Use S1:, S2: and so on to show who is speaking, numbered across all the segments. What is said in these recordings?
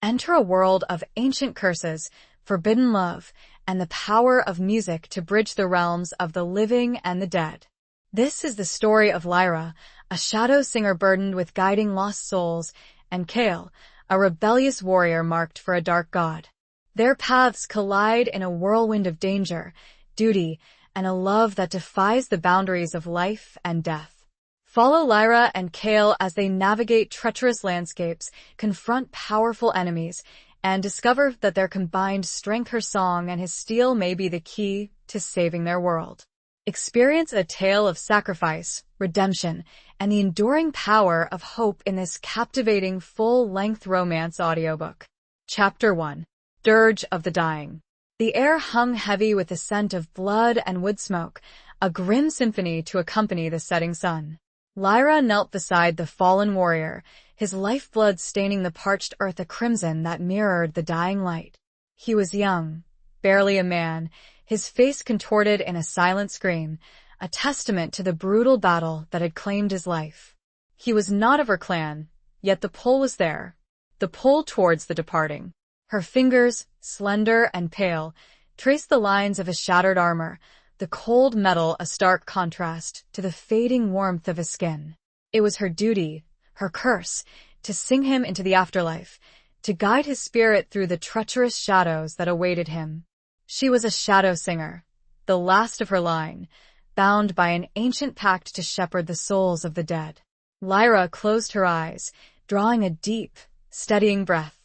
S1: enter a world of ancient curses, forbidden love, and the power of music to bridge the realms of the living and the dead. This is the story of Lyra, a shadow singer burdened with guiding lost souls, and Kael, a rebellious warrior marked for a dark god. Their paths collide in a whirlwind of danger, duty, and a love that defies the boundaries of life and death. Follow Lyra and Kael as they navigate treacherous landscapes, confront powerful enemies, and discover that their combined strength, her song, and his steel may be the key to saving their world. Experience a tale of sacrifice, redemption, and the enduring power of hope in this captivating full-length romance audiobook. Chapter 1. Dirge of the Dying. The air hung heavy with the scent of blood and wood smoke, a grim symphony to accompany the setting sun. Lyra knelt beside the fallen warrior, his lifeblood staining the parched earth a crimson that mirrored the dying light. He was young, barely a man, his face contorted in a silent scream, a testament to the brutal battle that had claimed his life. He was not of her clan, yet the pull was there, the pull towards the departing. Her fingers, slender and pale, traced the lines of his shattered armor, the cold metal a stark contrast to the fading warmth of his skin. It was her duty, her curse, to sing him into the afterlife, to guide his spirit through the treacherous shadows that awaited him. She was a shadow singer, the last of her line, bound by an ancient pact to shepherd the souls of the dead. Lyra closed her eyes, drawing a deep, steadying breath.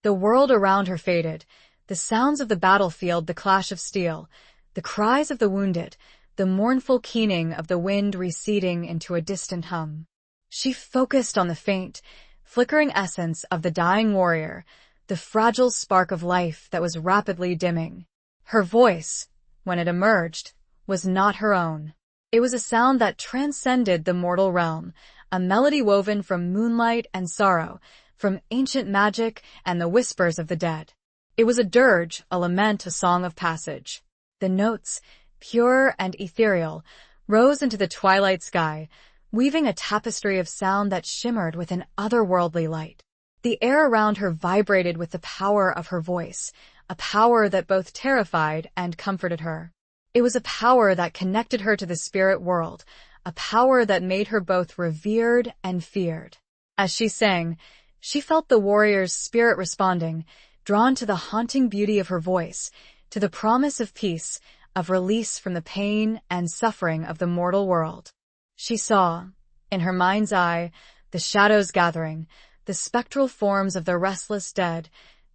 S1: The world around her faded, the sounds of the battlefield, the clash of steel, the cries of the wounded, the mournful keening of the wind receding into a distant hum. She focused on the faint, flickering essence of the dying warrior, the fragile spark of life that was rapidly dimming. Her voice, when it emerged, was not her own. It was a sound that transcended the mortal realm, a melody woven from moonlight and sorrow, from ancient magic and the whispers of the dead. It was a dirge, a lament, a song of passage. The notes, pure and ethereal, rose into the twilight sky, weaving a tapestry of sound that shimmered with an otherworldly light. The air around her vibrated with the power of her voice, a power that both terrified and comforted her. It was a power that connected her to the spirit world, a power that made her both revered and feared. As she sang, she felt the warrior's spirit responding, drawn to the haunting beauty of her voice, to the promise of peace, of release from the pain and suffering of the mortal world. She saw, in her mind's eye, the shadows gathering, the spectral forms of the restless dead,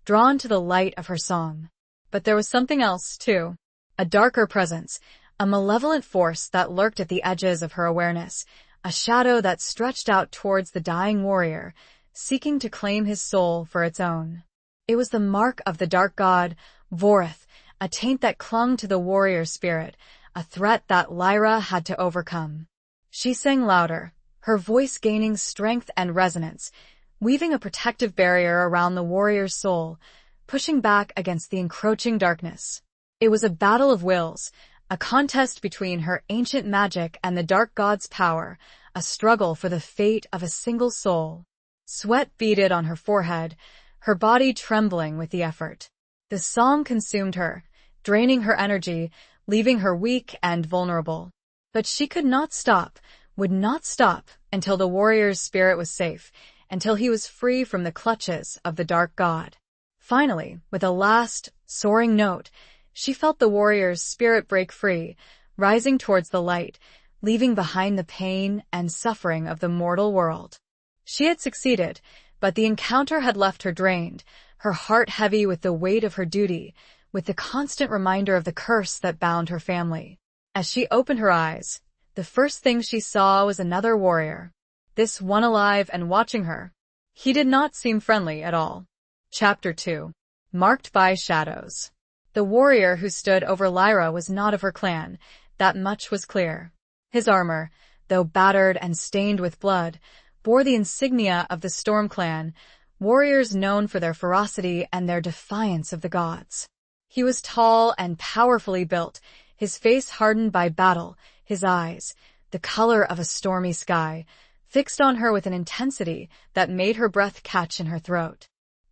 S1: drawn to the light of her song. But there was something else, too. A darker presence, a malevolent force that lurked at the edges of her awareness, a shadow that stretched out towards the dying warrior, seeking to claim his soul for its own. It was the mark of the dark god, Vorith, a taint that clung to the warrior spirit, a threat that Lyra had to overcome. She sang louder, her voice gaining strength and resonance, weaving a protective barrier around the warrior's soul, pushing back against the encroaching darkness. It was a battle of wills, a contest between her ancient magic and the dark god's power, a struggle for the fate of a single soul. Sweat beaded on her forehead, her body trembling with the effort. The song consumed her, draining her energy, leaving her weak and vulnerable. But she could not stop, would not stop, until the warrior's spirit was safe, until he was free from the clutches of the dark god. Finally, with a last, soaring note, she felt the warrior's spirit break free, rising towards the light, leaving behind the pain and suffering of the mortal world. She had succeeded, but the encounter had left her drained, her heart heavy with the weight of her duty, with the constant reminder of the curse that bound her family. As she opened her eyes, the first thing she saw was another warrior, this one alive and watching her. He did not seem friendly at all. Chapter 2. Marked by Shadows. The warrior who stood over Lyra was not of her clan, that much was clear. His armor, though battered and stained with blood, bore the insignia of the Storm Clan, warriors known for their ferocity and their defiance of the gods. He was tall and powerfully built, his face hardened by battle, his eyes, the color of a stormy sky, fixed on her with an intensity that made her breath catch in her throat.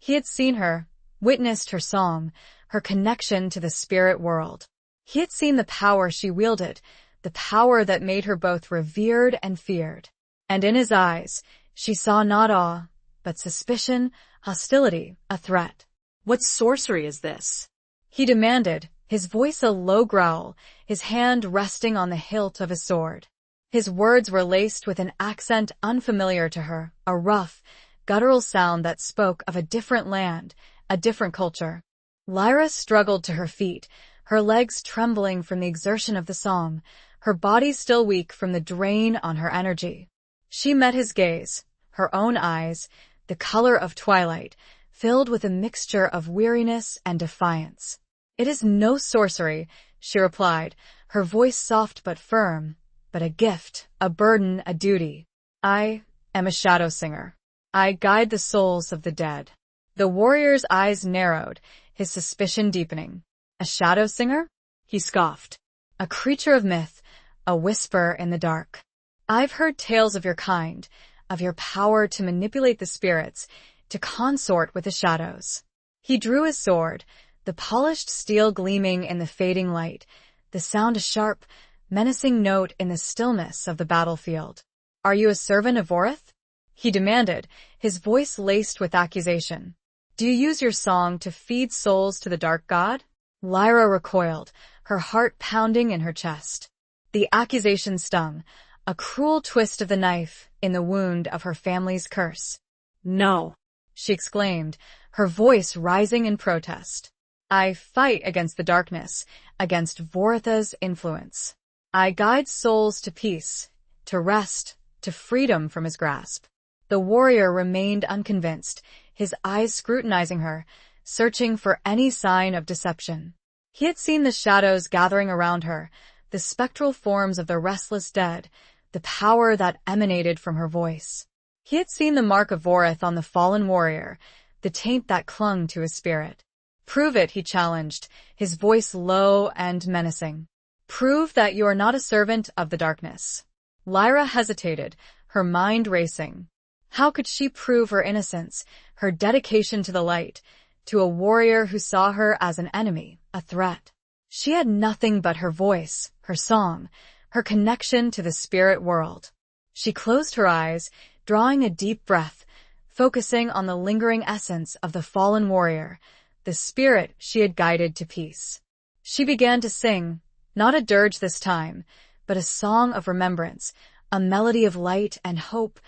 S1: He had seen her, witnessed her song, her connection to the spirit world. He had seen the power she wielded, the power that made her both revered and feared. And in his eyes, she saw not awe, but suspicion, hostility, a threat.
S2: "What sorcery is this?"
S1: He demanded, his voice a low growl, his hand resting on the hilt of his sword. His words were laced with an accent unfamiliar to her, a rough, guttural sound that spoke of a different land, a different culture. Lyra struggled to her feet, her legs trembling from the exertion of the song, her body still weak from the drain on her energy. She met his gaze, her own eyes, the color of twilight, filled with a mixture of weariness and defiance. "It is no sorcery," she replied, her voice soft but firm, "but a gift, a burden, a duty. I am a shadow singer. I guide the souls of the dead." The warrior's eyes narrowed, his suspicion deepening. "A shadow singer?" he scoffed. "A creature of myth, a whisper in the dark. I've heard tales of your kind, of your power to manipulate the spirits, to consort with the shadows." He drew his sword, the polished steel gleaming in the fading light, the sound a sharp, menacing note in the stillness of the battlefield. "Are you a servant of Vorith?" he demanded, his voice laced with accusation. "Do you use your song to feed souls to the dark god?" Lyra recoiled, her heart pounding in her chest. The accusation stung, a cruel twist of the knife in the wound of her family's curse.
S2: "No,"
S1: she exclaimed, her voice rising in protest. "I fight against the darkness, against Voritha's influence. I guide souls to peace, to rest, to freedom from his grasp." The warrior remained unconvinced, his eyes scrutinizing her, searching for any sign of deception. He had seen the shadows gathering around her, the spectral forms of the restless dead, the power that emanated from her voice. He had seen the mark of Vorith on the fallen warrior, the taint that clung to his spirit. "Prove it," he challenged, his voice low and menacing. "Prove that you are not a servant of the darkness." Lyra hesitated, her mind racing. How could she prove her innocence, her dedication to the light, to a warrior who saw her as an enemy, a threat? She had nothing but her voice, her song, her connection to the spirit world. She closed her eyes, drawing a deep breath, focusing on the lingering essence of the fallen warrior, the spirit she had guided to peace. She began to sing, not a dirge this time, but a song of remembrance, a melody of light and hope,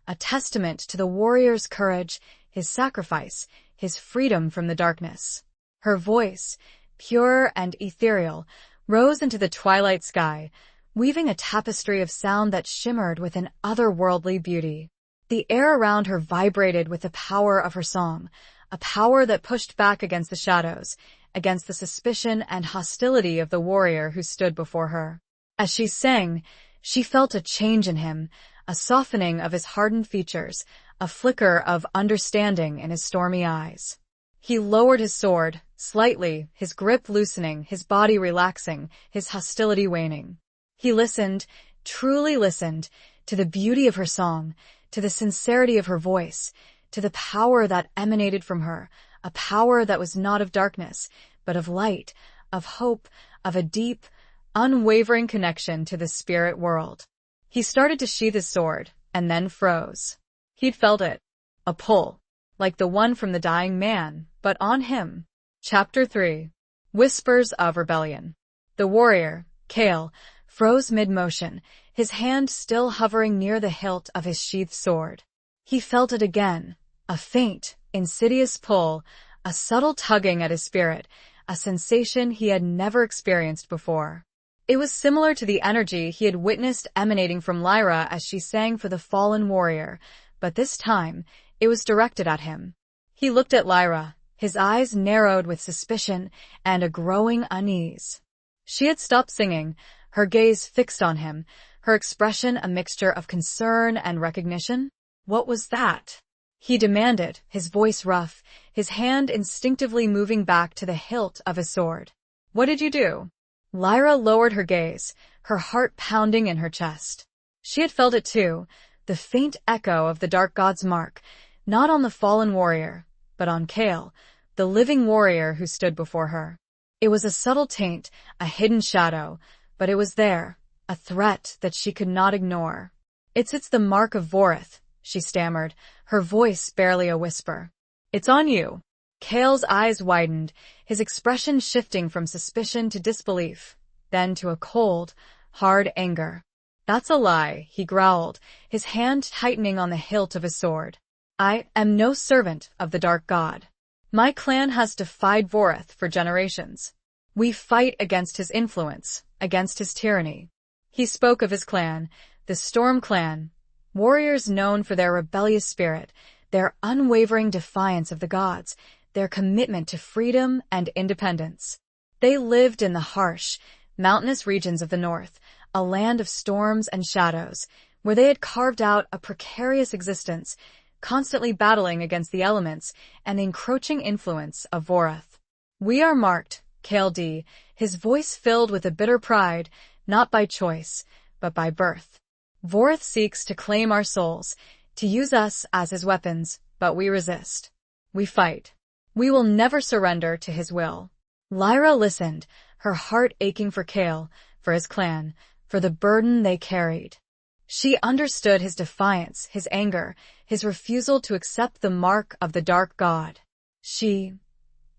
S1: a testament to the warrior's courage, his sacrifice, his freedom from the darkness. Her voice, pure and ethereal, rose into the twilight sky, weaving a tapestry of sound that shimmered with an otherworldly beauty. The air around her vibrated with the power of her song, a power that pushed back against the shadows, against the suspicion and hostility of the warrior who stood before her. As she sang, she felt a change in him, a softening of his hardened features, a flicker of understanding in his stormy eyes. He lowered his sword, slightly, his grip loosening, his body relaxing, his hostility waning. He listened, truly listened, to the beauty of her song, to the sincerity of her voice, to the power that emanated from her, a power that was not of darkness, but of light, of hope, of a deep, unwavering connection to the spirit world. He started to sheath his sword, and then froze. He'd felt it. A pull, like the one from the dying man, but on him. Chapter 3. Whispers of Rebellion. The warrior, Kael, froze mid-motion, his hand still hovering near the hilt of his sheathed sword. He felt it again, a faint, insidious pull, a subtle tugging at his spirit, a sensation he had never experienced before. It was similar to the energy he had witnessed emanating from Lyra as she sang for the fallen warrior, but this time, it was directed at him. He looked at Lyra, his eyes narrowed with suspicion and a growing unease. She had stopped singing, her gaze fixed on him, her expression a mixture of concern and recognition. "What was that?" he demanded, his voice rough, his hand instinctively moving back to the hilt of his sword. "What did you do?" Lyra lowered her gaze, her heart pounding in her chest. She had felt it too, the faint echo of the dark god's mark, not on the fallen warrior, but on Kael, the living warrior who stood before her. It was a subtle taint, a hidden shadow, but it was there, a threat that she could not ignore. It's the mark of Vorith, she stammered, her voice barely a whisper. It's on you. Kael's eyes widened, his expression shifting from suspicion to disbelief, then to a cold, hard anger. That's a lie, he growled, his hand tightening on the hilt of his sword. I am no servant of the Dark God. My clan has defied Vorith for generations. We fight against his influence, against his tyranny. He spoke of his clan, the Storm Clan, warriors known for their rebellious spirit, their unwavering defiance of the gods, their commitment to freedom and independence. They lived in the harsh, mountainous regions of the north, a land of storms and shadows, where they had carved out a precarious existence, constantly battling against the elements and the encroaching influence of Vorith. We are marked, Kael D, his voice filled with a bitter pride, not by choice, but by birth. Vorith seeks to claim our souls, to use us as his weapons, but we resist. We fight. We will never surrender to his will. Lyra listened, her heart aching for Kael, for his clan, for the burden they carried. She understood his defiance, his anger, his refusal to accept the mark of the Dark God. She,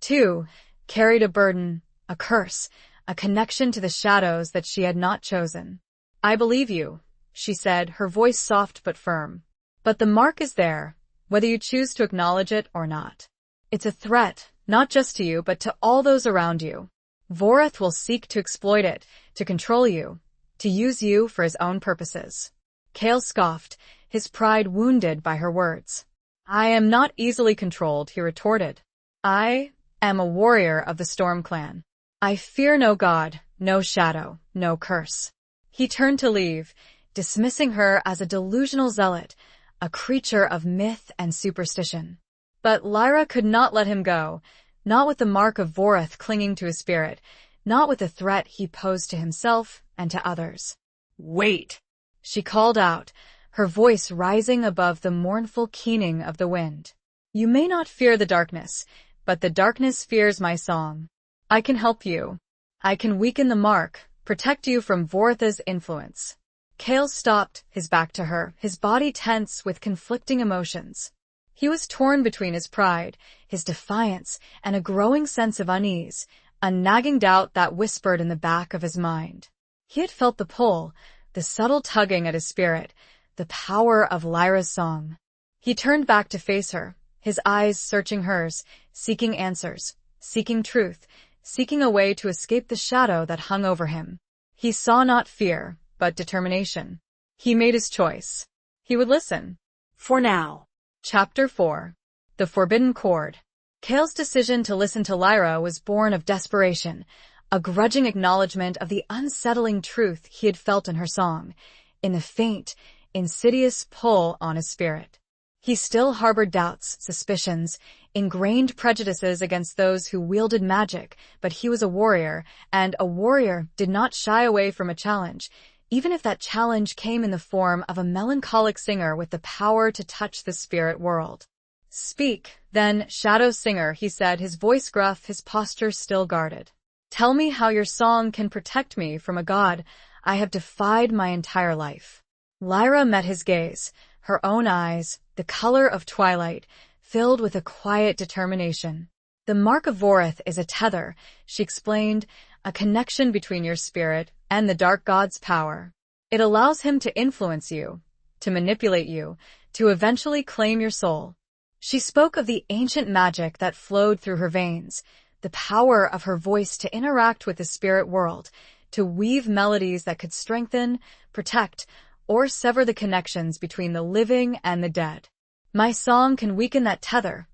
S1: too, carried a burden, a curse, a connection to the shadows that she had not chosen. I believe you, she said, her voice soft but firm. But the mark is there, whether you choose to acknowledge it or not. It's a threat, not just to you, but to all those around you. Vorith will seek to exploit it, to control you, to use you for his own purposes. Kael scoffed, his pride wounded by her words. I am not easily controlled, he retorted. I am a warrior of the Storm Clan. I fear no god, no shadow, no curse. He turned to leave, dismissing her as a delusional zealot, a creature of myth and superstition. But Lyra could not let him go, not with the mark of Vorith clinging to his spirit, not with the threat he posed to himself and to others.
S2: Wait!
S1: She called out, her voice rising above the mournful keening of the wind. You may not fear the darkness, but the darkness fears my song. I can help you. I can weaken the mark, protect you from Vorith's influence. Kael stopped, his back to her, his body tense with conflicting emotions. He was torn between his pride, his defiance, and a growing sense of unease, a nagging doubt that whispered in the back of his mind. He had felt the pull, the subtle tugging at his spirit, the power of Lyra's song. He turned back to face her, his eyes searching hers, seeking answers, seeking truth, seeking a way to escape the shadow that hung over him. He saw not fear, but determination. He made his choice. He would listen.
S2: For now.
S1: Chapter 4. The Forbidden Chord. Kael's decision to listen to Lyra was born of desperation, a grudging acknowledgement of the unsettling truth he had felt in her song, in the faint, insidious pull on his spirit. He still harbored doubts, suspicions, ingrained prejudices against those who wielded magic, but he was a warrior, and a warrior did not shy away from a challenge, even if that challenge came in the form of a melancholic singer with the power to touch the spirit world. Speak, then, shadow singer, he said, his voice gruff, his posture still guarded. Tell me how your song can protect me from a god I have defied my entire life. Lyra met his gaze, her own eyes, the color of twilight, filled with a quiet determination. The mark of Vorith is a tether, she explained, a connection between your spirit and the Dark God's power. It allows him to influence you, to manipulate you, to eventually claim your soul. She spoke of the ancient magic that flowed through her veins, the power of her voice to interact with the spirit world, to weave melodies that could strengthen, protect, or sever the connections between the living and the dead. My song can weaken that tether,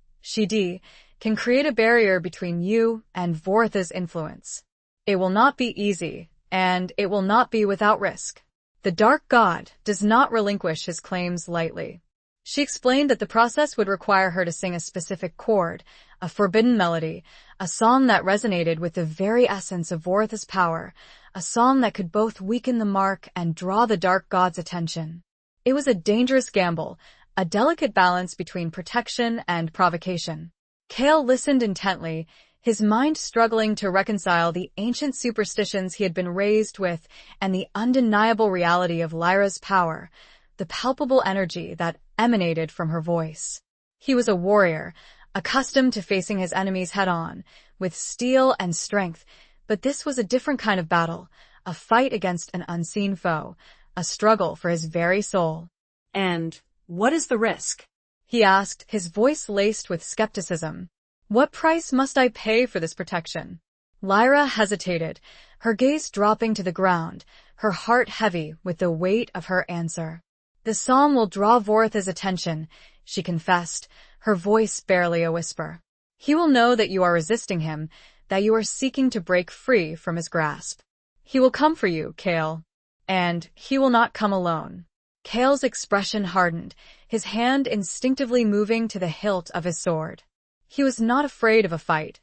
S1: can create a barrier between you and Vorith's influence. It will not be easy, and it will not be without risk. The Dark God does not relinquish his claims lightly. She explained that the process would require her to sing a specific chord, a forbidden melody, a song that resonated with the very essence of Vorith's power, a song that could both weaken the mark and draw the Dark God's attention. It was a dangerous gamble, a delicate balance between protection and provocation. Kael listened intently, his mind struggling to reconcile the ancient superstitions he had been raised with and the undeniable reality of Lyra's power, the palpable energy that emanated from her voice. He was a warrior, accustomed to facing his enemies head-on, with steel and strength, but this was a different kind of battle, a fight against an unseen foe, a struggle for his very soul.
S2: And what is the risk?
S1: He asked, his voice laced with skepticism. What price must I pay for this protection? Lyra hesitated, her gaze dropping to the ground, her heart heavy with the weight of her answer. The song will draw Vorith's attention, she confessed, her voice barely a whisper. He will know that you are resisting him, that you are seeking to break free from his grasp. He will come for you, Kael. And he will not come alone. Kael's expression hardened, his hand instinctively moving to the hilt of his sword. He was not afraid of a fight,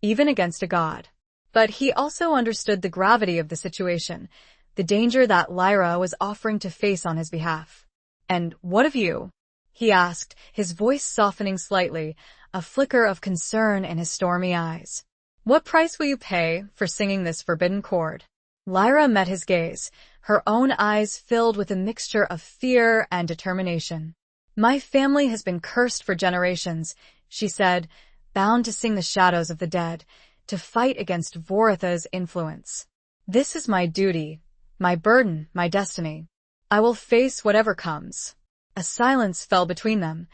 S1: even against a god. But he also understood the gravity of the situation, the danger that Lyra was offering to face on his behalf. And what of you? He asked, his voice softening slightly, a flicker of concern in his stormy eyes. What price will you pay for singing this forbidden chord? Lyra met his gaze, her own eyes filled with a mixture of fear and determination. My family has been cursed for generations, she said, bound to sing the shadows of the dead, to fight against Vorith's influence. This is my duty, my burden, my destiny. I will face whatever comes. A silence fell between them,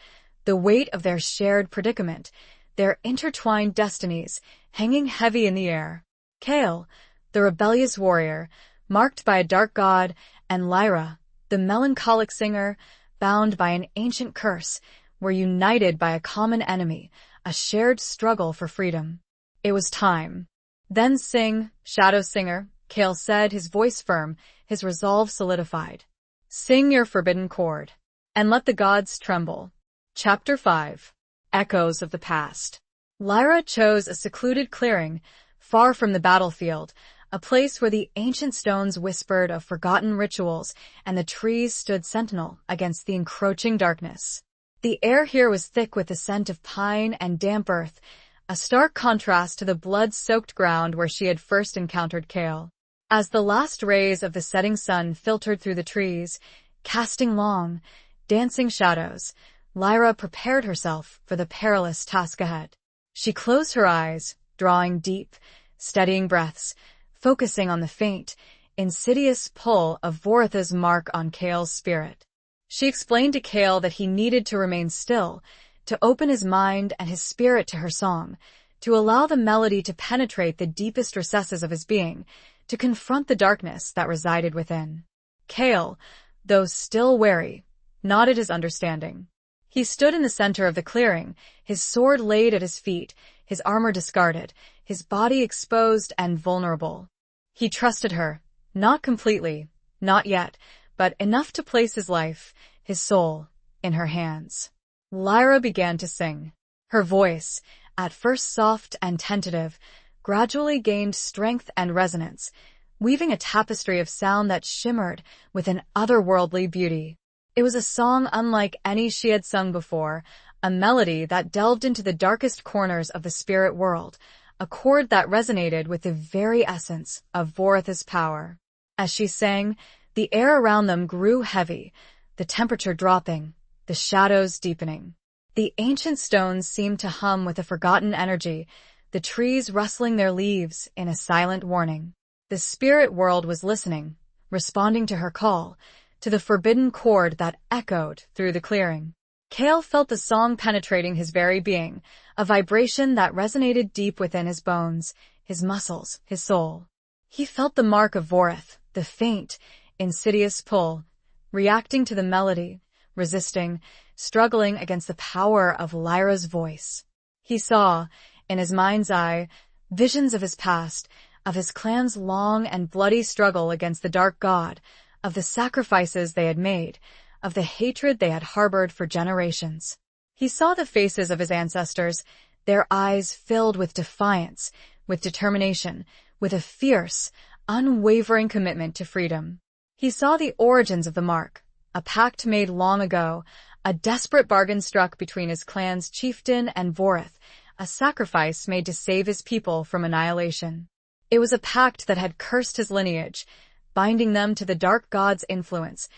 S1: the weight of their shared predicament, their intertwined destinies, hanging heavy in the air. Kael, the rebellious warrior, marked by a dark god, and Lyra, the melancholic singer, bound by an ancient curse, were united by a common enemy, a shared struggle for freedom. It was time. Then sing, Shadow Singer, Kael said, his voice firm, his resolve solidified. Sing your forbidden chord, and let the gods tremble. Chapter 5. Echoes of the Past. Lyra chose a secluded clearing, far from the battlefield, a place where the ancient stones whispered of forgotten rituals and the trees stood sentinel against the encroaching darkness. The air here was thick with the scent of pine and damp earth, a stark contrast to the blood-soaked ground where she had first encountered Kael. As the last rays of the setting sun filtered through the trees, casting long, dancing shadows, Lyra prepared herself for the perilous task ahead. She closed her eyes, drawing deep, steadying breaths, focusing on the faint, insidious pull of Vorith's mark on Kael's spirit. She explained to Kael that he needed to remain still, to open his mind and his spirit to her song, to allow the melody to penetrate the deepest recesses of his being, to confront the darkness that resided within. Kael, though still wary, nodded his understanding. He stood in the center of the clearing, his sword laid at his feet, his armor discarded, his body exposed and vulnerable. He trusted her, not completely, not yet, but enough to place his life, his soul, in her hands. Lyra began to sing. Her voice, at first soft and tentative, gradually gained strength and resonance, weaving a tapestry of sound that shimmered with an otherworldly beauty. It was a song unlike any she had sung before, a melody that delved into the darkest corners of the spirit world, a chord that resonated with the very essence of Vorith's power. As she sang, the air around them grew heavy, the temperature dropping, the shadows deepening. The ancient stones seemed to hum with a forgotten energy, the trees rustling their leaves in a silent warning. The spirit world was listening, responding to her call, to the forbidden chord that echoed through the clearing. Kael felt the song penetrating his very being, a vibration that resonated deep within his bones, his muscles, his soul. He felt the mark of Vorith, the faint, insidious pull, reacting to the melody, resisting, struggling against the power of Lyra's voice. He saw, in his mind's eye, visions of his past, of his clan's long and bloody struggle against the dark god, of the sacrifices they had made, of the hatred they had harbored for generations. He saw the faces of his ancestors, their eyes filled with defiance, with determination, with a fierce, unwavering commitment to freedom. He saw the origins of the mark, a pact made long ago, a desperate bargain struck between his clan's chieftain and Vorith, a sacrifice made to save his people from annihilation. It was a pact that had cursed his lineage, binding them to the dark god's influence,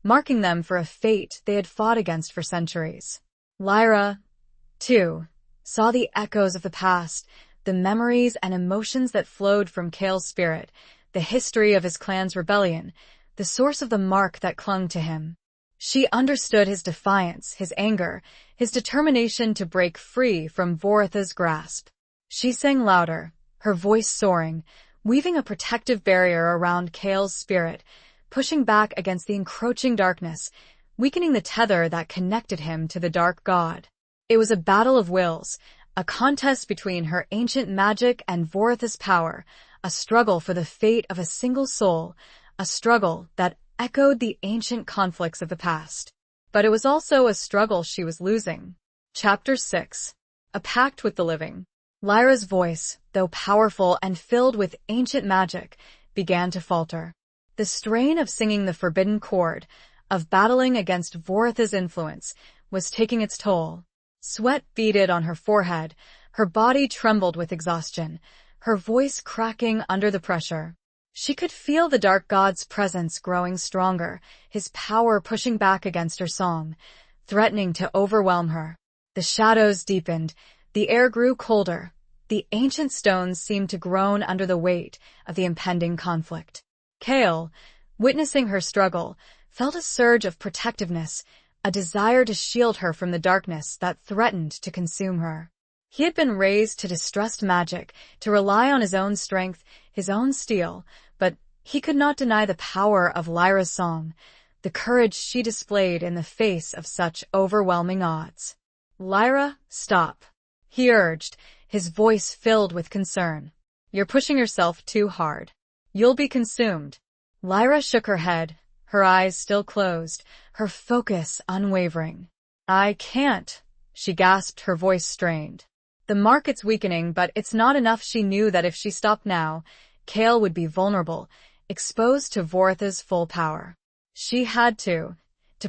S1: marking them for a fate they had fought against for centuries. Lyra, too, saw the echoes of the past, the memories and emotions that flowed from Kael's spirit, the history of his clan's rebellion, the source of the mark that clung to him. She understood his defiance, his anger, his determination to break free from Vorotha's grasp. She sang louder, her voice soaring, weaving a protective barrier around Kael's spirit, pushing back against the encroaching darkness, weakening the tether that connected him to the dark god. It was a battle of wills, a contest between her ancient magic and Vorotha's power, a struggle for the fate of a single soul, a struggle that echoed the ancient conflicts of the past. But it was also a struggle she was losing. Chapter 6. A Pact with the Living. Lyra's voice, though powerful and filled with ancient magic, began to falter. The strain of singing the forbidden chord, of battling against Vorotha's influence, was taking its toll. Sweat beaded on her forehead, her body trembled with exhaustion, her voice cracking under the pressure. She could feel the dark god's presence growing stronger, his power pushing back against her song, threatening to overwhelm her. The shadows deepened, the air grew colder, the ancient stones seemed to groan under the weight of the impending conflict. Kael, witnessing her struggle, felt a surge of protectiveness, a desire to shield her from the darkness that threatened to consume her. He had been raised to distrust magic, to rely on his own strength, his own steel, but he could not deny the power of Lyra's song, the courage she displayed in the face of such overwhelming odds. "Lyra, stop," he urged, his voice filled with concern. "You're pushing yourself too hard. You'll be consumed." Lyra shook her head, her eyes still closed, her focus unwavering. "I can't," she gasped, her voice strained. "The market's weakening, but it's not enough." She knew that if she stopped now, Kael would be vulnerable, exposed to Vorotha's full power. She had to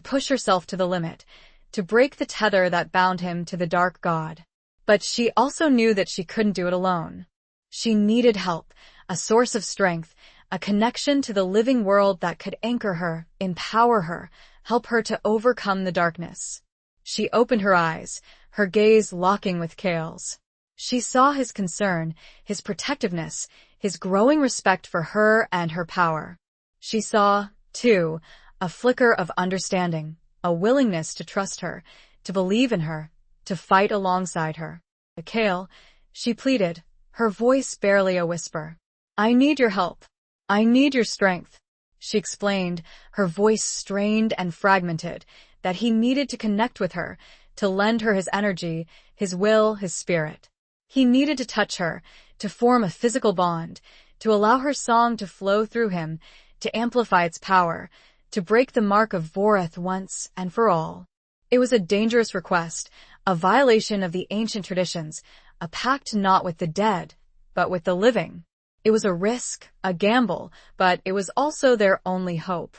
S1: push herself to the limit, to break the tether that bound him to the dark god. But she also knew that she couldn't do it alone. She needed help, a source of strength, a connection to the living world that could anchor her, empower her, help her to overcome the darkness. She opened her eyes, her gaze locking with Kael's. She saw his concern, his protectiveness, his growing respect for her and her power. She saw, too, a flicker of understanding, a willingness to trust her, to believe in her, to fight alongside her. "Kael," she pleaded, her voice barely a whisper. "I need your help. I need your strength," she explained, her voice strained and fragmented, that he needed to connect with her, to lend her his energy, his will, his spirit. He needed to touch her, to form a physical bond, to allow her song to flow through him, to amplify its power, to break the mark of Voroth once and for all. It was a dangerous request, a violation of the ancient traditions, a pact not with the dead, but with the living. It was a risk, a gamble, but it was also their only hope.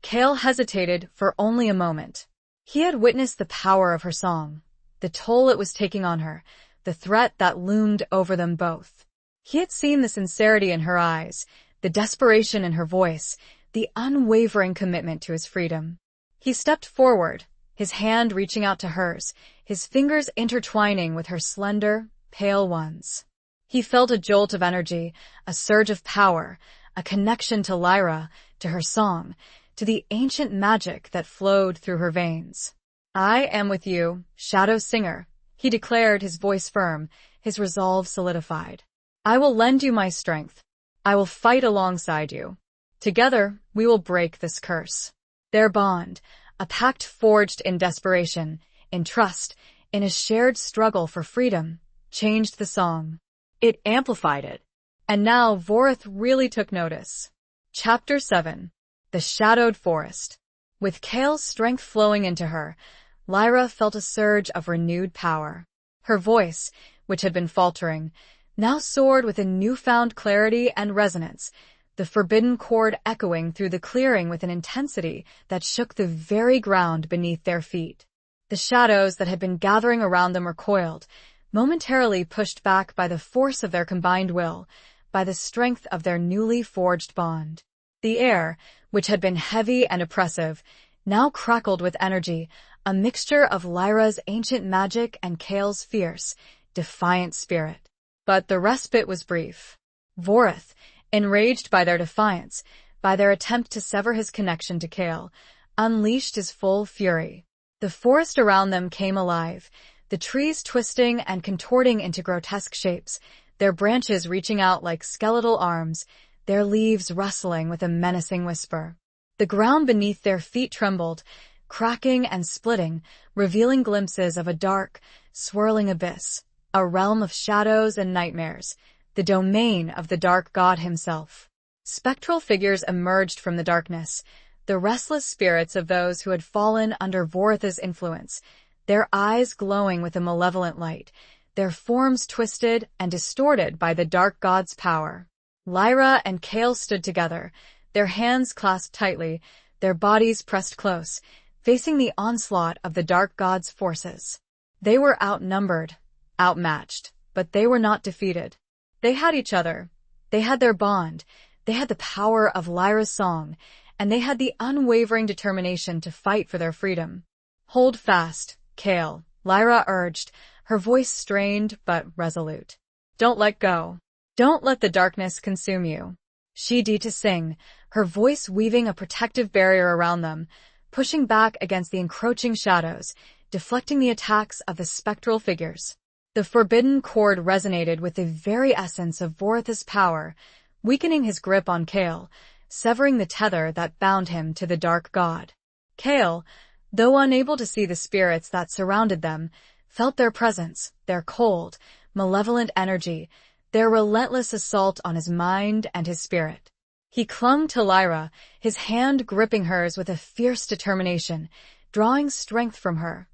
S1: Kael hesitated for only a moment. He had witnessed the power of her song, the toll it was taking on her, the threat that loomed over them both. He had seen the sincerity in her eyes, the desperation in her voice, the unwavering commitment to his freedom. He stepped forward, his hand reaching out to hers, his fingers intertwining with her slender, pale ones. He felt a jolt of energy, a surge of power, a connection to Lyra, to her song, to the ancient magic that flowed through her veins. "I am with you, Shadow Singer," he declared, his voice firm, his resolve solidified. "I will lend you my strength. I will fight alongside you. Together, we will break this curse." Their bond, a pact forged in desperation, in trust, in a shared struggle for freedom, changed the song. It amplified it. And now Voroth really took notice. Chapter 7. The Shadowed Forest. With Kael's strength flowing into her, Lyra felt a surge of renewed power. Her voice, which had been faltering, now soared with a newfound clarity and resonance, the forbidden chord echoing through the clearing with an intensity that shook the very ground beneath their feet. The shadows that had been gathering around them recoiled, momentarily pushed back by the force of their combined will, by the strength of their newly forged bond. The air, which had been heavy and oppressive, now crackled with energy, a mixture of Lyra's ancient magic and Kael's fierce, defiant spirit. But the respite was brief. Vorith, enraged by their defiance, by their attempt to sever his connection to Kael, unleashed his full fury. The forest around them came alive, the trees twisting and contorting into grotesque shapes, their branches reaching out like skeletal arms, their leaves rustling with a menacing whisper. The ground beneath their feet trembled, cracking and splitting, revealing glimpses of a dark, swirling abyss, a realm of shadows and nightmares, the domain of the dark god himself. Spectral figures emerged from the darkness, the restless spirits of those who had fallen under Vorith's influence, their eyes glowing with a malevolent light, their forms twisted and distorted by the dark god's power. Lyra and Kael stood together, their hands clasped tightly, their bodies pressed close, facing the onslaught of the dark god's forces. They were outnumbered, outmatched, but they were not defeated. They had each other. They had their bond. They had the power of Lyra's song, and they had the unwavering determination to fight for their freedom. "Hold fast, Kael," Lyra urged, her voice strained but resolute. "Don't let go. Don't let the darkness consume you." She did to sing, her voice weaving a protective barrier around them, pushing back against the encroaching shadows, deflecting the attacks of the spectral figures. The forbidden chord resonated with the very essence of Vorith's power, weakening his grip on Kael, severing the tether that bound him to the dark god. Kael, though unable to see the spirits that surrounded them, felt their presence, their cold, malevolent energy, their relentless assault on his mind and his spirit. He clung to Lyra, his hand gripping hers with a fierce determination, drawing strength from her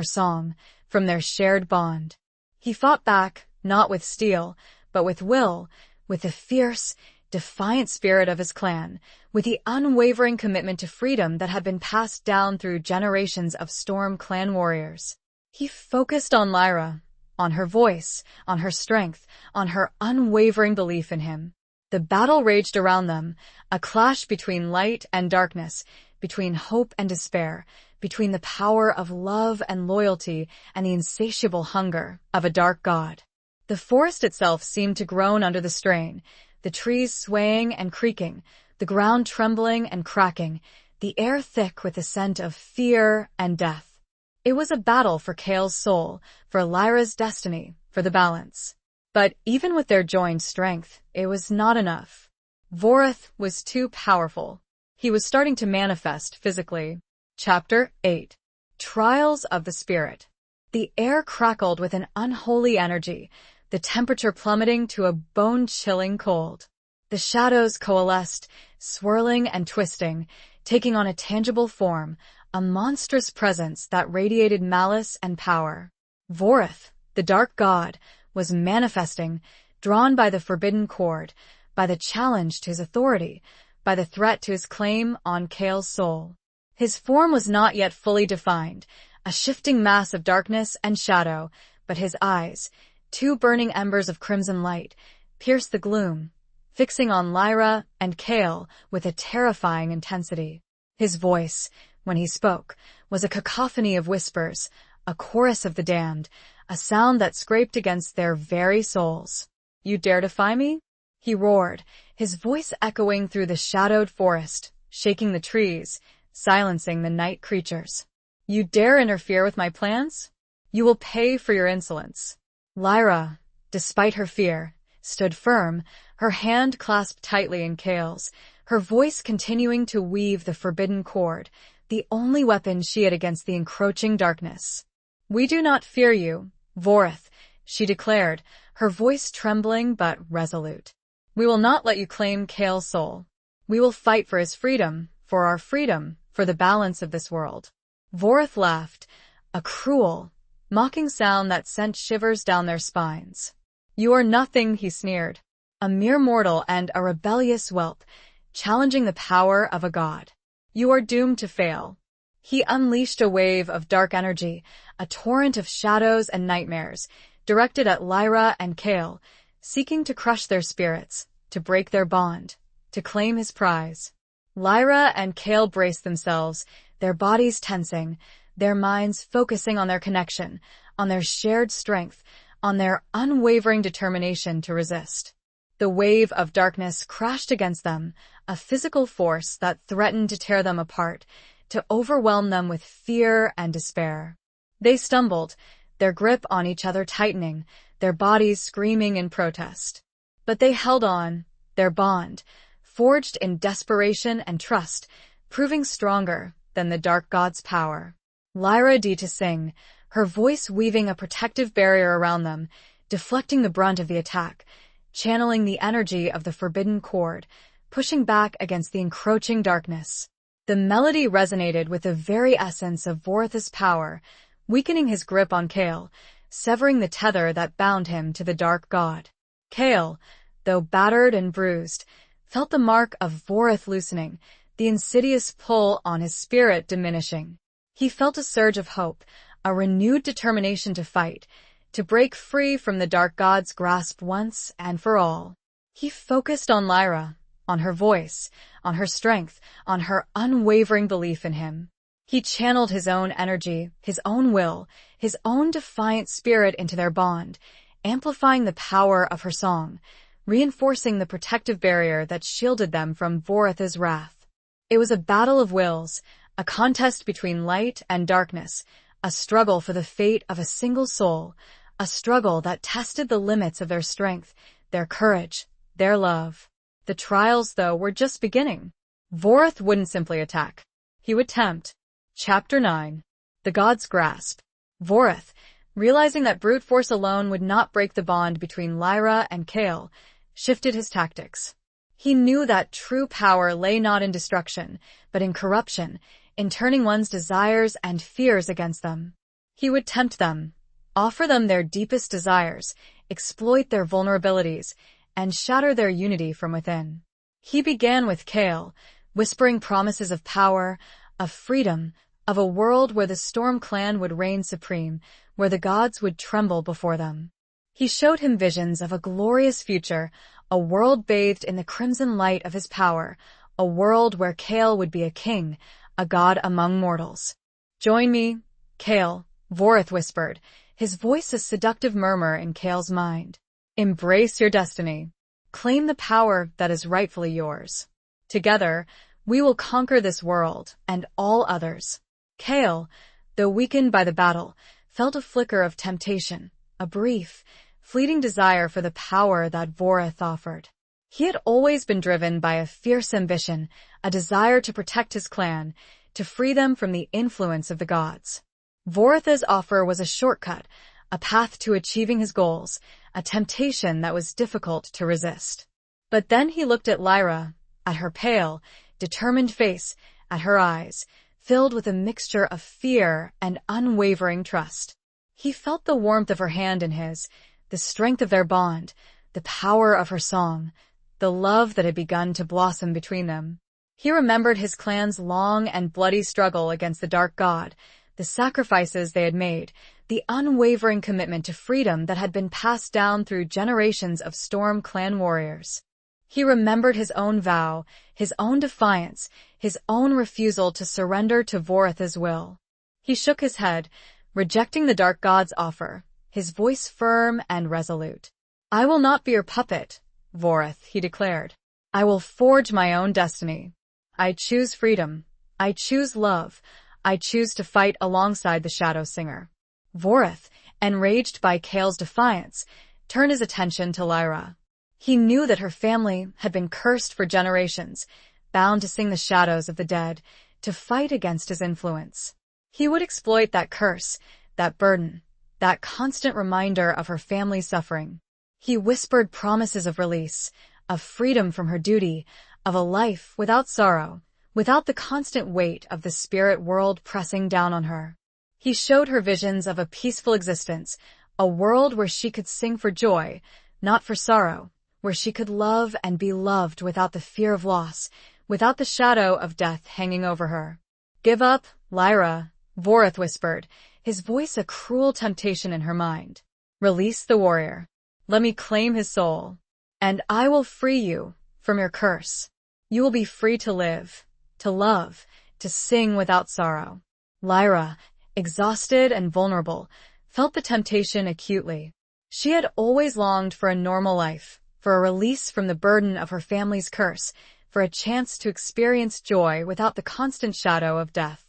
S1: song, from their shared bond. He fought back, not with steel, but with will, with the fierce, defiant spirit of his clan, with the unwavering commitment to freedom that had been passed down through generations of Storm clan warriors. He focused on Lyra, on her voice, on her strength, on her unwavering belief in him. The battle raged around them, a clash between light and darkness, between hope and despair, between the power of love and loyalty and the insatiable hunger of a dark god. The forest itself seemed to groan under the strain, the trees swaying and creaking, the ground trembling and cracking, the air thick with the scent of fear and death. It was a battle for Kael's soul, for Lyra's destiny, for the balance. But even with their joined strength, it was not enough. Vorith was too powerful. He was starting to manifest physically. Chapter 8. Trials of the Spirit. The air crackled with an unholy energy, the temperature plummeting to a bone-chilling cold. The shadows coalesced, swirling and twisting, taking on a tangible form, a monstrous presence that radiated malice and power. Vorith, the dark god, was manifesting, drawn by the forbidden chord, by the challenge to his authority, by the threat to his claim on Kael's soul. His form was not yet fully defined, a shifting mass of darkness and shadow, but his eyes, two burning embers of crimson light, pierced the gloom, fixing on Lyra and Kael with a terrifying intensity. His voice, when he spoke, was a cacophony of whispers, a chorus of the damned, a sound that scraped against their very souls. "You dare defy me?" he roared, his voice echoing through the shadowed forest, shaking the trees, silencing the night creatures. "You dare interfere with my plans? You will pay for your insolence." Lyra, despite her fear, stood firm, her hand clasped tightly in Kael's, her voice continuing to weave the forbidden chord, the only weapon she had against the encroaching darkness. "We do not fear you, Vorith," she declared, her voice trembling but resolute. "We will not let you claim Kael's soul. We will fight for his freedom, for our freedom, for the balance of this world." Vorith laughed, a cruel, mocking sound that sent shivers down their spines. "You are nothing," he sneered. "A mere mortal and a rebellious whelp, challenging the power of a god. You are doomed to fail." He unleashed a wave of dark energy, a torrent of shadows and nightmares, directed at Lyra and Kael, seeking to crush their spirits, to break their bond, to claim his prize. Lyra and Kael braced themselves, their bodies tensing, their minds focusing on their connection, on their shared strength, on their unwavering determination to resist. The wave of darkness crashed against them, a physical force that threatened to tear them apart, to overwhelm them with fear and despair. They stumbled, their grip on each other tightening, their bodies screaming in protest. But they held on, their bond, forged in desperation and trust, proving stronger than the dark god's power. Lyra to sing, her voice weaving a protective barrier around them, deflecting the brunt of the attack, channeling the energy of the forbidden chord, pushing back against the encroaching darkness. The melody resonated with the very essence of Vorith's power, weakening his grip on Kael, severing the tether that bound him to the dark god. Kael, though battered and bruised, felt the mark of Vorith loosening, the insidious pull on his spirit diminishing. He felt a surge of hope, a renewed determination to fight, to break free from the dark god's grasp once and for all. He focused on Lyra, on her voice, on her strength, on her unwavering belief in him. He channeled his own energy, his own will, his own defiant spirit into their bond, amplifying the power of her song, reinforcing the protective barrier that shielded them from Vorith's wrath. It was a battle of wills, a contest between light and darkness, a struggle for the fate of a single soul, a struggle that tested the limits of their strength, their courage, their love. The trials, though, were just beginning. Vorith wouldn't simply attack. He would tempt. Chapter 9. The God's Grasp. Vorith, realizing that brute force alone would not break the bond between Lyra and Kael, shifted his tactics. He knew that true power lay not in destruction, but in corruption, in turning one's desires and fears against them. He would tempt them, offer them their deepest desires, exploit their vulnerabilities, and shatter their unity from within. He began with Kael, whispering promises of power, of freedom, of a world where the Storm Clan would reign supreme, where the gods would tremble before them. He showed him visions of a glorious future, a world bathed in the crimson light of his power, a world where Kael would be a king, a god among mortals. "Join me, Kael," Vorith whispered, his voice a seductive murmur in Kael's mind. "Embrace your destiny. Claim the power that is rightfully yours. Together, we will conquer this world and all others." Kael, though weakened by the battle, felt a flicker of temptation, a brief, fleeting desire for the power that Vorith offered. He had always been driven by a fierce ambition, a desire to protect his clan, to free them from the influence of the gods. Vorith's offer was a shortcut, a path to achieving his goals, a temptation that was difficult to resist. But then he looked at Lyra, at her pale, determined face, at her eyes, filled with a mixture of fear and unwavering trust. He felt the warmth of her hand in his, the strength of their bond, the power of her song, the love that had begun to blossom between them. He remembered his clan's long and bloody struggle against the dark god, the sacrifices they had made, the unwavering commitment to freedom that had been passed down through generations of Storm Clan warriors. He remembered his own vow, his own defiance, his own refusal to surrender to Vorith's will. He shook his head, rejecting the dark god's offer, his voice firm and resolute. "I will not be your puppet, Vorith," he declared. "I will forge my own destiny. I choose freedom. I choose love. I choose to fight alongside the Shadow Singer." Vorith, enraged by Kael's defiance, turned his attention to Lyra. He knew that her family had been cursed for generations, bound to sing the shadows of the dead, to fight against his influence. He would exploit that curse, that burden, that constant reminder of her family's suffering. He whispered promises of release, of freedom from her duty, of a life without sorrow, without the constant weight of the spirit world pressing down on her. He showed her visions of a peaceful existence, a world where she could sing for joy, not for sorrow, where she could love and be loved without the fear of loss, without the shadow of death hanging over her. "Give up, Lyra," Vorith whispered, his voice a cruel temptation in her mind. Release the warrior. Let me claim his soul. And I will free you from your curse. You will be free to live, to love, to sing without sorrow. Lyra, exhausted and vulnerable, felt the temptation acutely. She had always longed for a normal life, for a release from the burden of her family's curse, for a chance to experience joy without the constant shadow of death.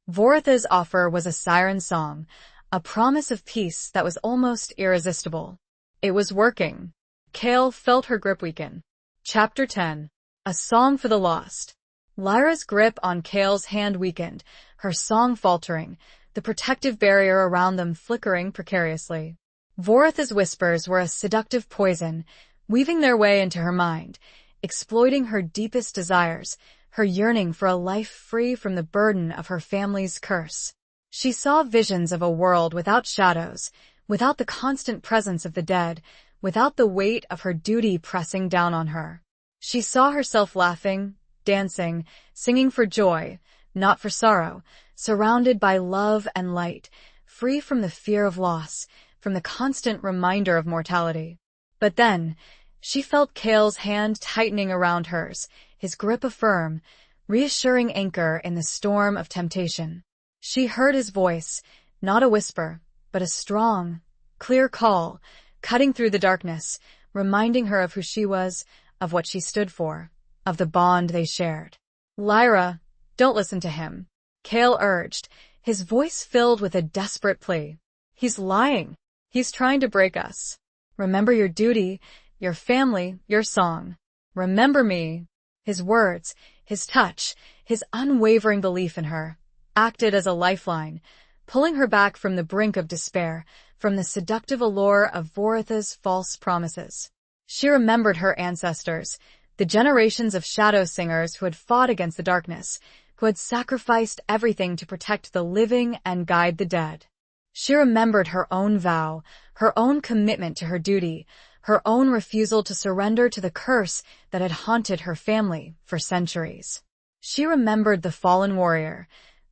S1: Voritha's offer was a siren song, a promise of peace that was almost irresistible. It was working. Kael felt her grip weaken. Chapter 10. A Song for the Lost. Lyra's grip on Kael's hand weakened, her song faltering, the protective barrier around them flickering precariously. Voritha's whispers were a seductive poison, weaving their way into her mind, exploiting her deepest desires, her yearning for a life free from the burden of her family's curse. She saw visions of a world without shadows, without the constant presence of the dead, without the weight of her duty pressing down on her. She saw herself laughing, dancing, singing for joy, not for sorrow, surrounded by love and light, free from the fear of loss, from the constant reminder of mortality. But then, she felt Kael's hand tightening around hers, his grip a firm, reassuring anchor in the storm of temptation. She heard his voice, not a whisper, but a strong, clear call, cutting through the darkness, reminding her of who she was, of what she stood for, of the bond they shared. Lyra, don't listen to him, Kael urged, his voice filled with a desperate plea. He's lying. He's trying to break us. Remember your duty, your family, your song. Remember me. His words, his touch, his unwavering belief in her, acted as a lifeline, pulling her back from the brink of despair, from the seductive allure of Voritha's false promises. She remembered her ancestors, the generations of shadow singers who had fought against the darkness, who had sacrificed everything to protect the living and guide the dead. She remembered her own vow, her own commitment to her duty, her own refusal to surrender to the curse that had haunted her family for centuries. She remembered the fallen warrior,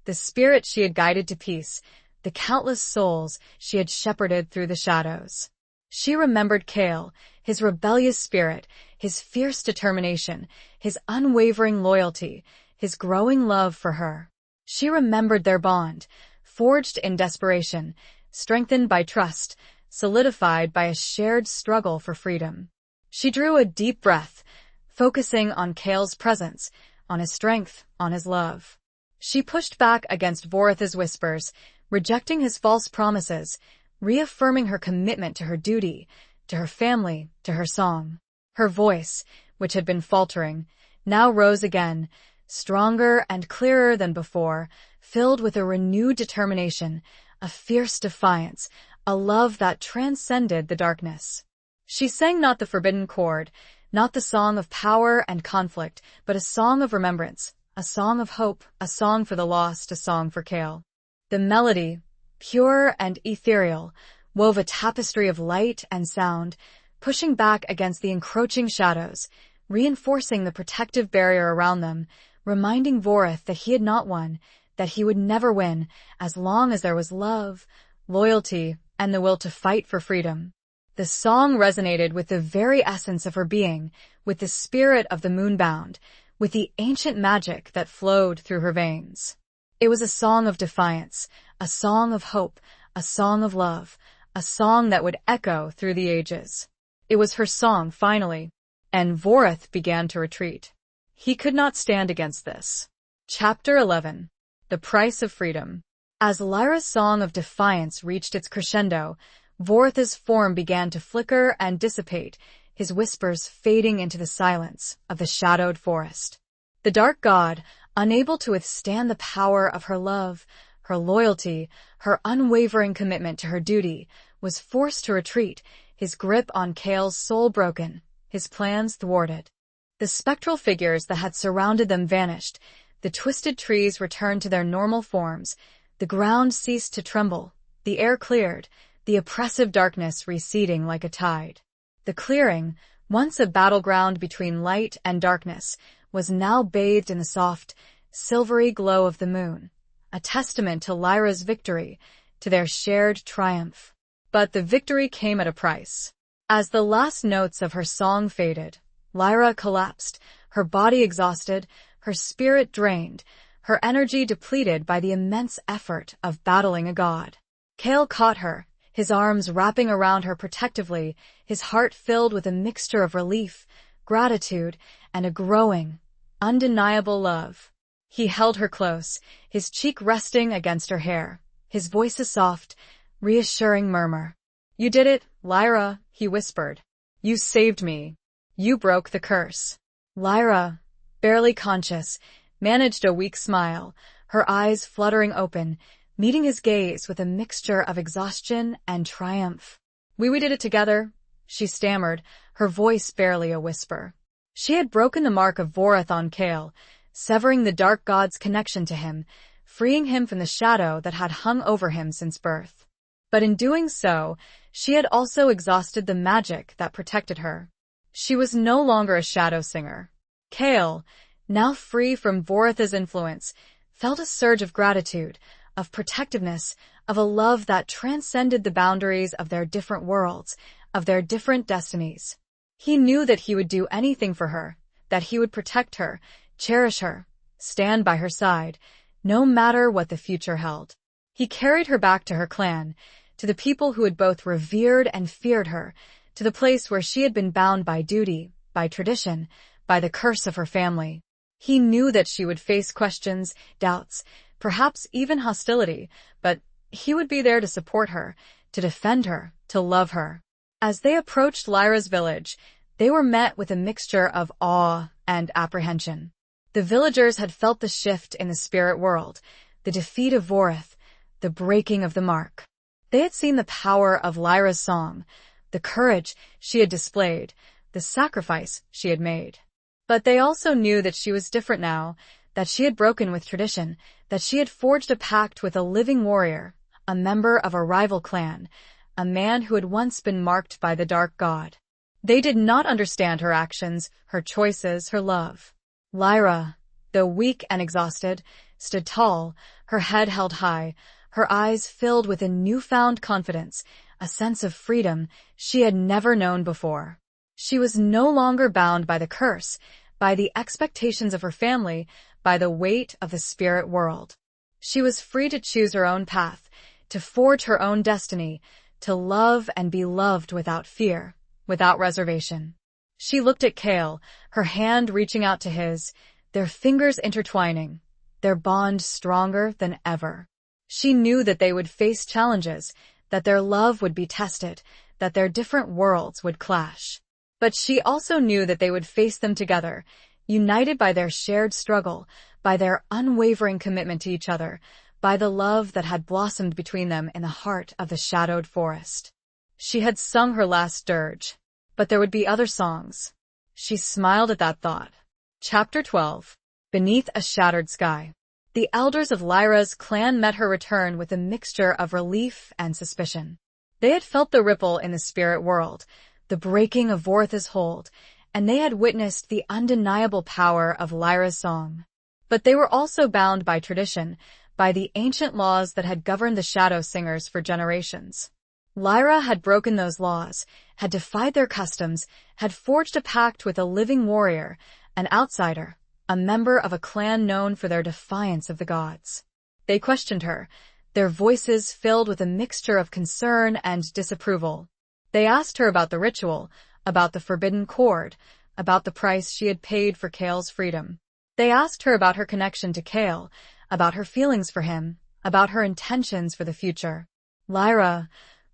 S1: the spirit she had guided to peace, the countless souls she had shepherded through the shadows. She remembered Kael, his rebellious spirit, his fierce determination, his unwavering loyalty, his growing love for her. She remembered their bond, forged in desperation, strengthened by trust, solidified by a shared struggle for freedom. She drew a deep breath, focusing on Kael's presence, on his strength, on his love. She pushed back against Voritha's whispers, rejecting his false promises, reaffirming her commitment to her duty, to her family, to her song. Her voice, which had been faltering, now rose again, stronger and clearer than before, filled with a renewed determination, a fierce defiance, a love that transcended the darkness. She sang not the forbidden chord, not the song of power and conflict, but a song of remembrance, a song of hope, a song for the lost, a song for Kael. The melody, pure and ethereal, wove a tapestry of light and sound, pushing back against the encroaching shadows, reinforcing the protective barrier around them, reminding Vorith that he had not won, that he would never win, as long as there was love, loyalty, and the will to fight for freedom. The song resonated with the very essence of her being, with the spirit of the moonbound, with the ancient magic that flowed through her veins. It was a song of defiance, a song of hope, a song of love, a song that would echo through the ages. It was her song, finally, and Vorith began to retreat. He could not stand against this. Chapter 11. The Price of Freedom. As Lyra's song of defiance reached its crescendo, Voritha's form began to flicker and dissipate, his whispers fading into the silence of the shadowed forest. The dark god, unable to withstand the power of her love, her loyalty, her unwavering commitment to her duty, was forced to retreat, his grip on Kael's soul broken, his plans thwarted. The spectral figures that had surrounded them vanished, the twisted trees returned to their normal forms, the ground ceased to tremble, the air cleared, the oppressive darkness receding like a tide. The clearing, once a battleground between light and darkness, was now bathed in the soft, silvery glow of the moon, a testament to Lyra's victory, to their shared triumph. But the victory came at a price. As the last notes of her song faded, Lyra collapsed, her body exhausted, her spirit drained, her energy depleted by the immense effort of battling a god. Kael caught her, his arms wrapping around her protectively, his heart filled with a mixture of relief, gratitude, and a growing, undeniable love. He held her close, his cheek resting against her hair, his voice a soft, reassuring murmur. "You did it, Lyra," he whispered. "You saved me. You broke the curse." Lyra, barely conscious, managed a weak smile, her eyes fluttering open, meeting his gaze with a mixture of exhaustion and triumph. We did it together," she stammered, her voice barely a whisper. She had broken the mark of Vorith on Kael, severing the dark god's connection to him, freeing him from the shadow that had hung over him since birth. But in doing so, she had also exhausted the magic that protected her. She was no longer a shadow singer. Kael, now free from Vorith's influence, felt a surge of gratitude, of protectiveness, of a love that transcended the boundaries of their different worlds, of their different destinies. He knew that he would do anything for her, that he would protect her, cherish her, stand by her side, no matter what the future held. He carried her back to her clan, to the people who had both revered and feared her, to the place where she had been bound by duty, by tradition, by the curse of her family. He knew that she would face questions, doubts, perhaps even hostility, but he would be there to support her, to defend her, to love her. As they approached Lyra's village, they were met with a mixture of awe and apprehension. The villagers had felt the shift in the spirit world, the defeat of Vorith, the breaking of the mark. They had seen the power of Lyra's song, the courage she had displayed, the sacrifice she had made. But they also knew that she was different now, that she had broken with tradition, that she had forged a pact with a living warrior, a member of a rival clan, a man who had once been marked by the dark god. They did not understand her actions, her choices, her love. Lyra, though weak and exhausted, stood tall, her head held high, her eyes filled with a newfound confidence, a sense of freedom she had never known before. She was no longer bound by the curse, by the expectations of her family, by the weight of the spirit world. She was free to choose her own path, to forge her own destiny, to love and be loved without fear, without reservation. She looked at Kael, her hand reaching out to his, their fingers intertwining, their bond stronger than ever. She knew that they would face challenges, that their love would be tested, that their different worlds would clash. But she also knew that they would face them together, united by their shared struggle, by their unwavering commitment to each other, by the love that had blossomed between them in the heart of the shadowed forest. She had sung her last dirge, but there would be other songs. She smiled at that thought. Chapter 12. Beneath a Shattered Sky. The elders of Lyra's clan met her return with a mixture of relief and suspicion. They had felt the ripple in the spirit world, the breaking of Vorith's hold, and they had witnessed the undeniable power of Lyra's song. But they were also bound by tradition, by the ancient laws that had governed the shadow singers for generations. Lyra had broken those laws, had defied their customs, had forged a pact with a living warrior, an outsider, a member of a clan known for their defiance of the gods. They questioned her, their voices filled with a mixture of concern and disapproval. They asked her about the ritual, about the forbidden cord, about the price she had paid for Kael's freedom. They asked her about her connection to Kael, about her feelings for him, about her intentions for the future. Lyra,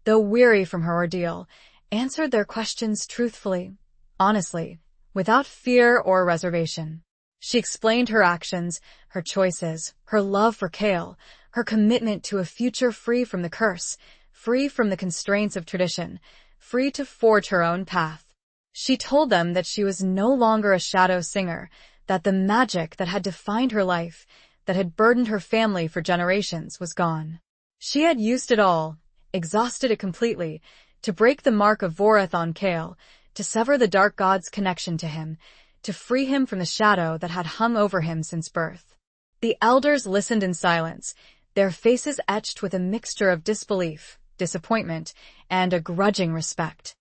S1: though weary from her ordeal, answered their questions truthfully, honestly, without fear or reservation. She explained her actions, her choices, her love for Kael, her commitment to a future free from the curse, free from the constraints of tradition, free to forge her own path. She told them that she was no longer a shadow singer, that the magic that had defined her life, that had burdened her family for generations, was gone. She had used it all, exhausted it completely, to break the mark of Vorith on Kael, to sever the dark god's connection to him, to free him from the shadow that had hung over him since birth. The elders listened in silence, their faces etched with a mixture of disbelief, disappointment, and a grudging respect.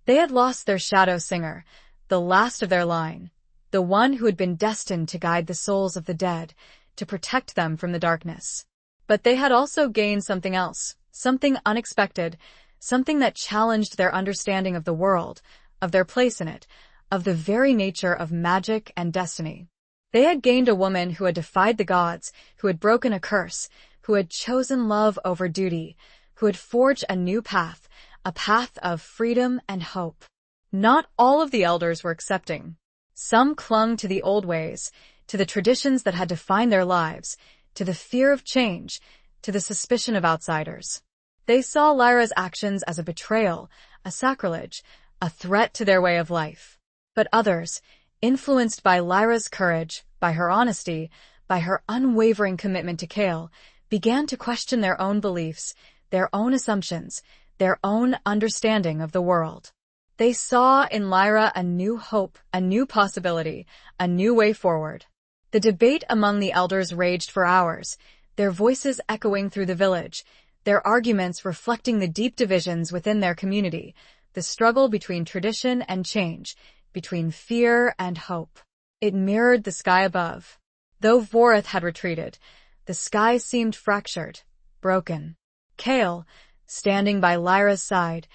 S1: They had lost their shadow singer, the last of their line, the one who had been destined to guide the souls of the dead, to protect them from the darkness. But they had also gained something else, something unexpected, something that challenged their understanding of the world, of their place in it, of the very nature of magic and destiny. They had gained a woman who had defied the gods, who had broken a curse, who had chosen love over duty, who had forged a new path, a path of freedom and hope. Not all of the elders were accepting. Some clung to the old ways, to the traditions that had defined their lives, to the fear of change, to the suspicion of outsiders. They saw Lyra's actions as a betrayal, a sacrilege, a threat to their way of life. But others, influenced by Lyra's courage, by her honesty, by her unwavering commitment to Kael, began to question their own beliefs, their own assumptions, their own understanding of the world. They saw in Lyra a new hope, a new possibility, a new way forward. The debate among the elders raged for hours, their voices echoing through the village, their arguments reflecting the deep divisions within their community, the struggle between tradition and change, between fear and hope. It mirrored the sky above. Though Vorith had retreated, the sky seemed fractured, broken. Kael, standing by Lyra's side,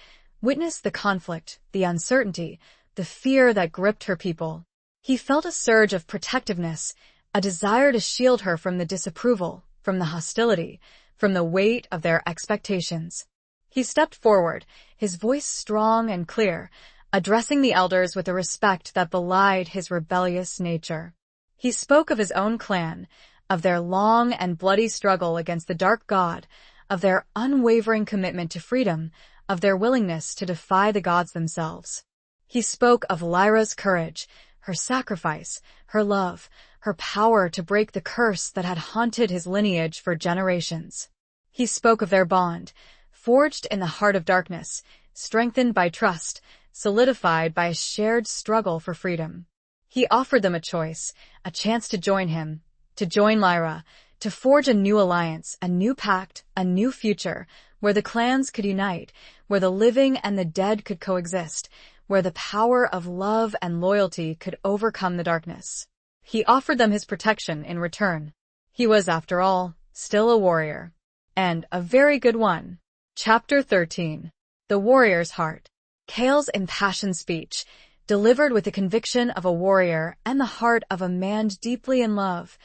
S1: witnessed the conflict, the uncertainty, the fear that gripped her people. He felt a surge of protectiveness, a desire to shield her from the disapproval, from the hostility, from the weight of their expectations. He stepped forward, his voice strong and clear, addressing the elders with a respect that belied his rebellious nature. He spoke of his own clan, of their long and bloody struggle against the dark god, of their unwavering commitment to freedom, of their willingness to defy the gods themselves. He spoke of Lyra's courage, her sacrifice, her love, her power to break the curse that had haunted his lineage for generations. He spoke of their bond, forged in the heart of darkness, strengthened by trust, solidified by a shared struggle for freedom. He offered them a choice, a chance to join him, to join Lyra, to forge a new alliance, a new pact, a new future, where the clans could unite, where the living and the dead could coexist, where the power of love and loyalty could overcome the darkness. He offered them his protection in return. He was, after all, still a warrior. And a very good one. Chapter 13. The Warrior's Heart. Kael's impassioned speech, delivered with the conviction of a warrior and the heart of a man deeply in love,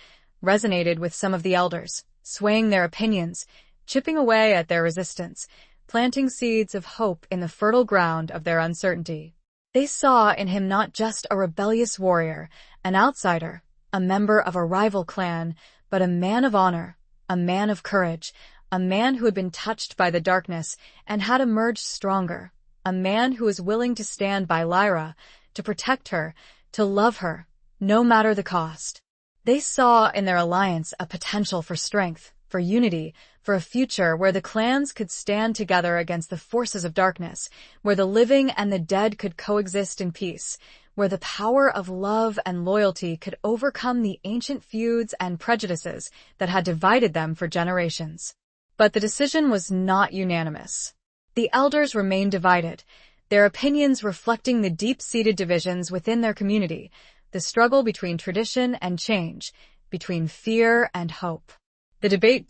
S1: resonated with some of the elders, swaying their opinions, chipping away at their resistance, planting seeds of hope in the fertile ground of their uncertainty. They saw in him not just a rebellious warrior, an outsider, a member of a rival clan, but a man of honor, a man of courage, a man who had been touched by the darkness and had emerged stronger, a man who was willing to stand by Lyra, to protect her, to love her, no matter the cost. They saw in their alliance a potential for strength, for unity, for a future where the clans could stand together against the forces of darkness, where the living and the dead could coexist in peace, where the power of love and loyalty could overcome the ancient feuds and prejudices that had divided them for generations. But the decision was not unanimous. The elders remained divided, their opinions reflecting the deep-seated divisions within their community, the struggle between tradition and change, between fear and hope. The debate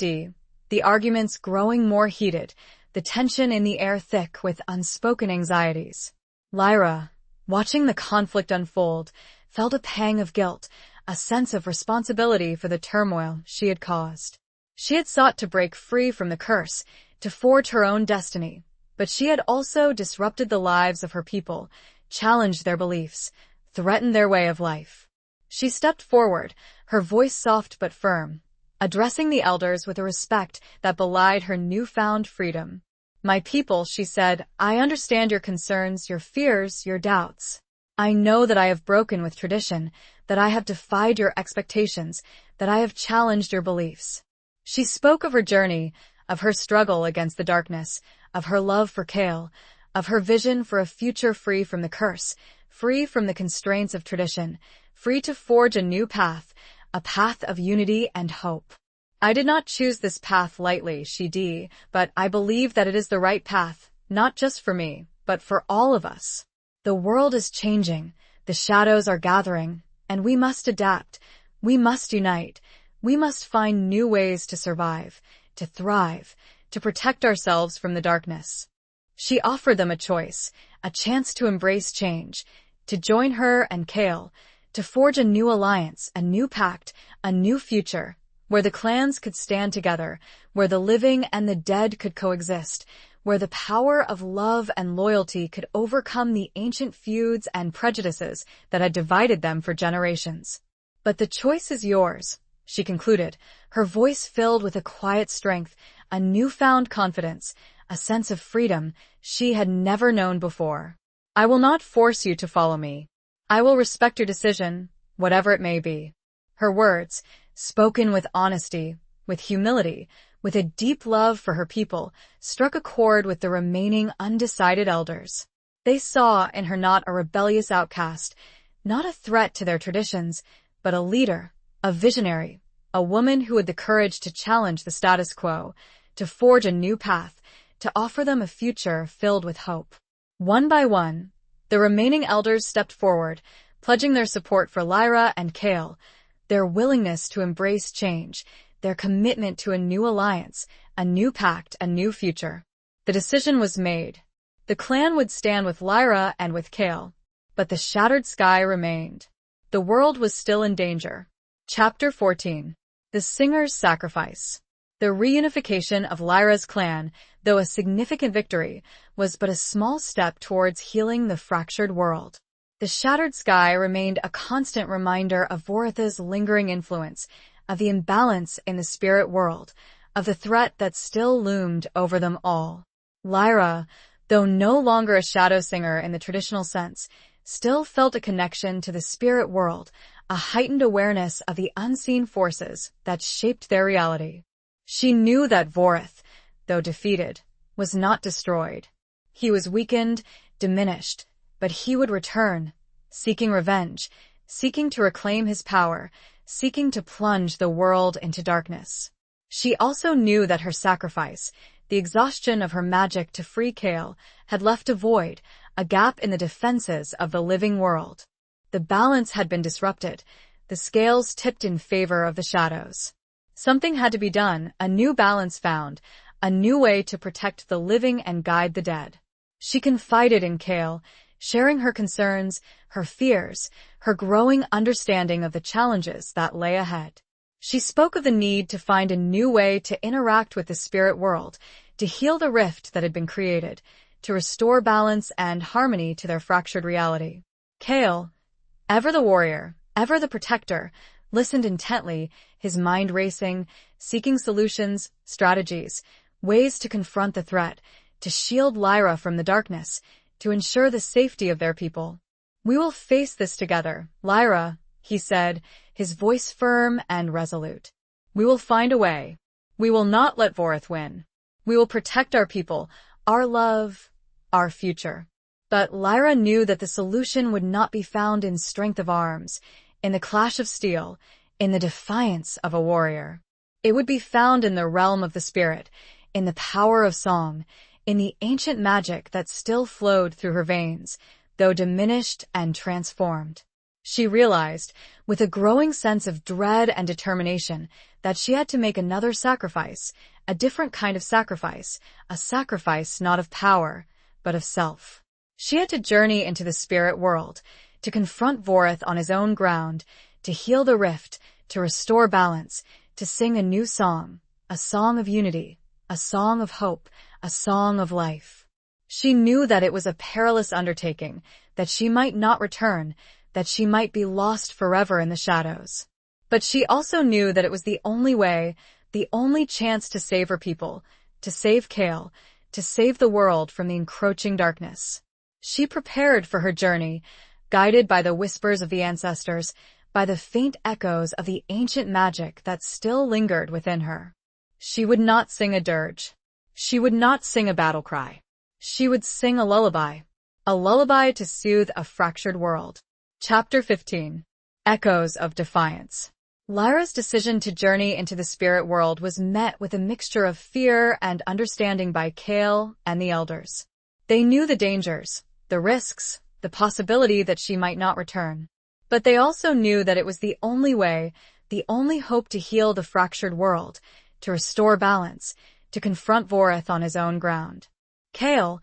S1: the arguments growing more heated, the tension in the air thick with unspoken anxieties. Lyra, watching the conflict unfold, felt a pang of guilt, a sense of responsibility for the turmoil she had caused. She had sought to break free from the curse, to forge her own destiny, but she had also disrupted the lives of her people, challenged their beliefs, threatened their way of life. She stepped forward, her voice soft but firm, addressing the elders with a respect that belied her newfound freedom. "My people," she said, "I understand your concerns, your fears, your doubts. I know that I have broken with tradition, that I have defied your expectations, that I have challenged your beliefs." She spoke of her journey, of her struggle against the darkness, of her love for Kael, of her vision for a future free from the curse, free from the constraints of tradition, free to forge a new path, a path of unity and hope. I did not choose this path lightly, but I believe that it is the right path, not just for me, but for all of us. The world is changing, the shadows are gathering, and we must adapt. We must unite. We must find new ways to survive, to thrive, to protect ourselves from the darkness. She offered them a choice, a chance to embrace change, to join her and Kael, to forge a new alliance, a new pact, a new future, where the clans could stand together, where the living and the dead could coexist, where the power of love and loyalty could overcome the ancient feuds and prejudices that had divided them for generations. But the choice is yours, she concluded, her voice filled with a quiet strength, a newfound confidence, a sense of freedom she had never known before. I will not force you to follow me. I will respect your decision, whatever it may be. Her words, spoken with honesty, with humility, with a deep love for her people, struck a chord with the remaining undecided elders. They saw in her not a rebellious outcast, not a threat to their traditions, but a leader, a visionary, a woman who had the courage to challenge the status quo, to forge a new path, to offer them a future filled with hope. One by one, the remaining elders stepped forward, pledging their support for Lyra and Kael, their willingness to embrace change, their commitment to a new alliance, a new pact, a new future. The decision was made. The clan would stand with Lyra and with Kael, but the shattered sky remained. The world was still in danger. Chapter 14. The Singer's Sacrifice. The reunification of Lyra's clan, though a significant victory, was but a small step towards healing the fractured world. The shattered sky remained a constant reminder of Voritha's lingering influence, of the imbalance in the spirit world, of the threat that still loomed over them all. Lyra, though no longer a shadow singer in the traditional sense, still felt a connection to the spirit world, a heightened awareness of the unseen forces that shaped their reality. She knew that Vorith, though defeated, was not destroyed. He was weakened, diminished, but he would return, seeking revenge, seeking to reclaim his power, seeking to plunge the world into darkness. She also knew that her sacrifice, the exhaustion of her magic to free Kael, had left a void, a gap in the defenses of the living world. The balance had been disrupted, the scales tipped in favor of the shadows. Something had to be done, a new balance found, a new way to protect the living and guide the dead. She confided in Kael, sharing her concerns, her fears, her growing understanding of the challenges that lay ahead. She spoke of the need to find a new way to interact with the spirit world, to heal the rift that had been created, to restore balance and harmony to their fractured reality. Kael, ever the warrior, ever the protector, listened intently, his mind racing, seeking solutions, strategies, ways to confront the threat, to shield Lyra from the darkness, to ensure the safety of their people. "We will face this together, Lyra," he said, his voice firm and resolute. "We will find a way. We will not let Vorith win. We will protect our people, our love, our future." But Lyra knew that the solution would not be found in strength of arms, in the clash of steel, in the defiance of a warrior. It would be found in the realm of the spirit, in the power of song, in the ancient magic that still flowed through her veins, though diminished and transformed. She realized, with a growing sense of dread and determination, that she had to make another sacrifice, a different kind of sacrifice, a sacrifice not of power, but of self. She had to journey into the spirit world, to confront Vorith on his own ground, to heal the rift, to restore balance, to sing a new song, a song of unity, a song of hope, a song of life. She knew that it was a perilous undertaking, that she might not return, that she might be lost forever in the shadows. But she also knew that it was the only way, the only chance to save her people, to save Kael, to save the world from the encroaching darkness. She prepared for her journey, guided by the whispers of the ancestors, by the faint echoes of the ancient magic that still lingered within her. She would not sing a dirge. She would not sing a battle cry. She would sing a lullaby to soothe a fractured world. Chapter 15. Echoes of Defiance. Lyra's decision to journey into the spirit world was met with a mixture of fear and understanding by Kael and the elders. They knew the dangers, the risks, the possibility that she might not return. But they also knew that it was the only way, the only hope to heal the fractured world, to restore balance, to confront Vorith on his own ground. Kael,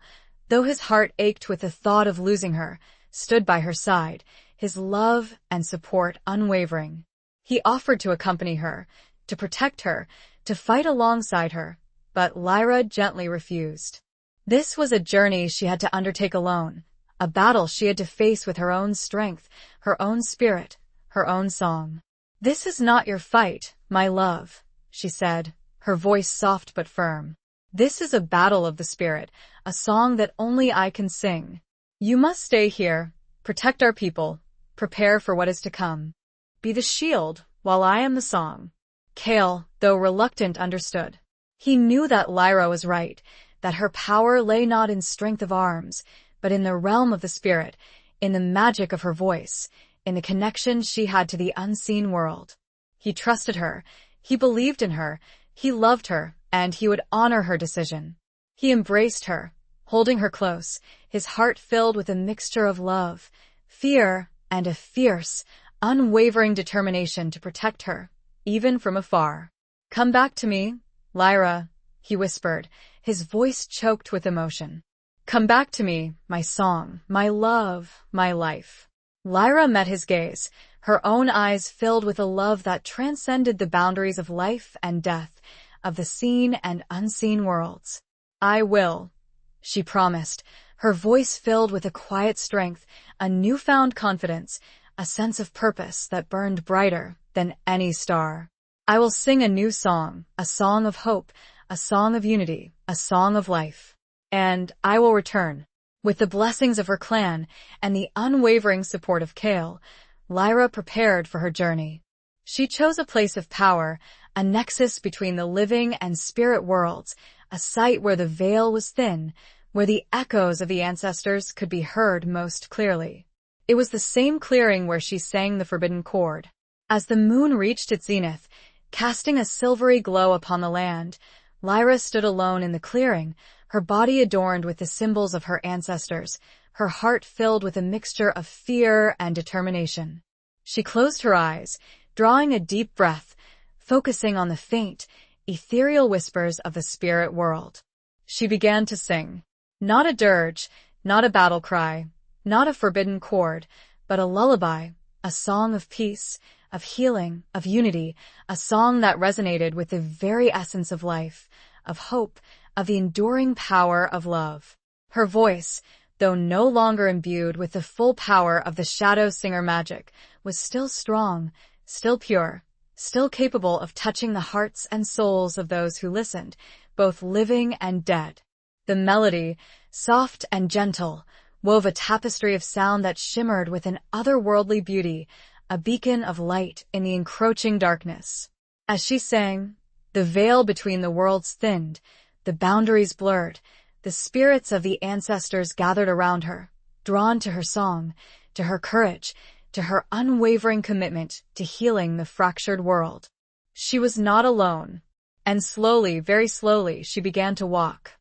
S1: though his heart ached with the thought of losing her, stood by her side, his love and support unwavering. He offered to accompany her, to protect her, to fight alongside her, but Lyra gently refused. This was a journey she had to undertake alone, a battle she had to face with her own strength, her own spirit, her own song. "This is not your fight, my love," she said, her voice soft but firm. "This is a battle of the spirit, a song that only I can sing. You must stay here, protect our people, prepare for what is to come. Be the shield, while I am the song." Kael, though reluctant, understood. He knew that Lyra was right, that her power lay not in strength of arms, but in the realm of the spirit, in the magic of her voice, in the connection she had to the unseen world. He trusted her, he believed in her, he loved her, and he would honor her decision. He embraced her, holding her close, his heart filled with a mixture of love, fear, and a fierce, unwavering determination to protect her, even from afar. "Come back to me, Lyra," he whispered, his voice choked with emotion. "Come back to me, my song, my love, my life." Lyra met his gaze, her own eyes filled with a love that transcended the boundaries of life and death, of the seen and unseen worlds. "I will," she promised, her voice filled with a quiet strength, a newfound confidence, a sense of purpose that burned brighter than any star. "I will sing a new song, a song of hope, a song of unity, a song of life. And I will return." With the blessings of her clan and the unwavering support of Kael, Lyra prepared for her journey. She chose a place of power, a nexus between the living and spirit worlds, a site where the veil was thin, where the echoes of the ancestors could be heard most clearly. It was the same clearing where she sang the forbidden chord. As the moon reached its zenith, casting a silvery glow upon the land, Lyra stood alone in the clearing, her body adorned with the symbols of her ancestors, her heart filled with a mixture of fear and determination. She closed her eyes, drawing a deep breath, focusing on the faint, ethereal whispers of the spirit world. She began to sing. Not a dirge, not a battle cry, not a forbidden chord, but a lullaby, a song of peace, of healing, of unity, a song that resonated with the very essence of life, of hope, of the enduring power of love. Her voice, though no longer imbued with the full power of the shadow singer magic, was still strong, still pure, still capable of touching the hearts and souls of those who listened, both living and dead. The melody, soft and gentle, wove a tapestry of sound that shimmered with an otherworldly beauty, a beacon of light in the encroaching darkness. As she sang, the veil between the worlds thinned, the boundaries blurred, the spirits of the ancestors gathered around her, drawn to her song, to her courage, to her unwavering commitment to healing the fractured world. She was not alone, and slowly, very slowly, she began to walk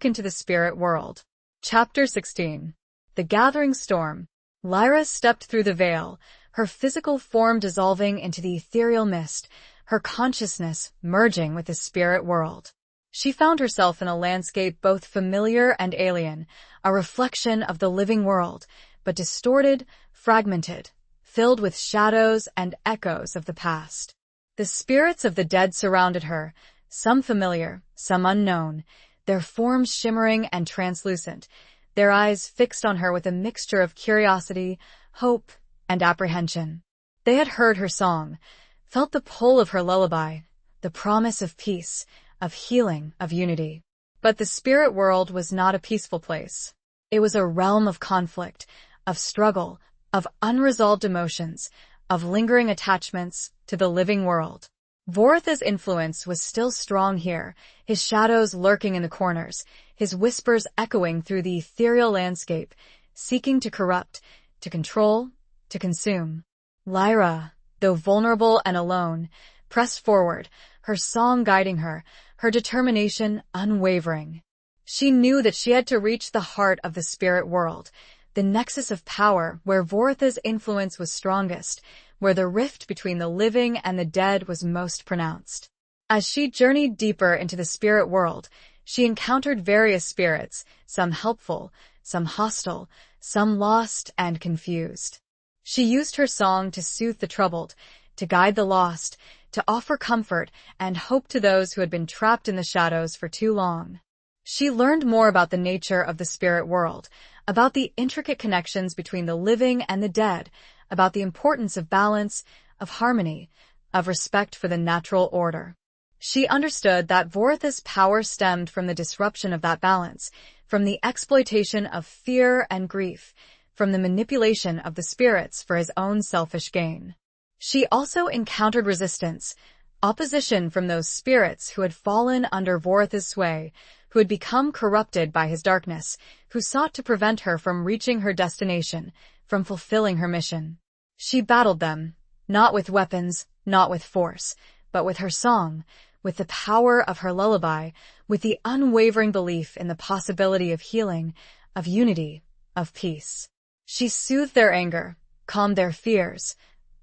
S1: into the spirit world. Chapter 16. The Gathering Storm. Lyra stepped through the veil, her physical form dissolving into the ethereal mist, her consciousness merging with the spirit world. She found herself in a landscape both familiar and alien, a reflection of the living world, but distorted, fragmented, filled with shadows and echoes of the past. The spirits of the dead surrounded her, some familiar, some unknown, their forms shimmering and translucent, their eyes fixed on her with a mixture of curiosity, hope, and apprehension. They had heard her song, felt the pull of her lullaby, the promise of peace, of healing, of unity. But the spirit world was not a peaceful place. It was a realm of conflict, of struggle, of unresolved emotions, of lingering attachments to the living world. Vorith's influence was still strong here, his shadows lurking in the corners, his whispers echoing through the ethereal landscape, seeking to corrupt, to control, to consume. Lyra, though vulnerable and alone, pressed forward, her song guiding her, her determination unwavering. She knew that she had to reach the heart of the spirit world, the nexus of power where Voritha's influence was strongest, where the rift between the living and the dead was most pronounced. As she journeyed deeper into the spirit world, she encountered various spirits, some helpful, some hostile, some lost and confused. She used her song to soothe the troubled, to guide the lost, to offer comfort and hope to those who had been trapped in the shadows for too long. She learned more about the nature of the spirit world, about the intricate connections between the living and the dead, about the importance of balance, of harmony, of respect for the natural order. She understood that Voritha's power stemmed from the disruption of that balance, from the exploitation of fear and grief, from the manipulation of the spirits for his own selfish gain. She also encountered resistance, opposition from those spirits who had fallen under Voritha's sway, who had become corrupted by his darkness, who sought to prevent her from reaching her destination, from fulfilling her mission. She battled them, not with weapons, not with force, but with her song, with the power of her lullaby, with the unwavering belief in the possibility of healing, of unity, of peace. She soothed their anger, calmed their fears,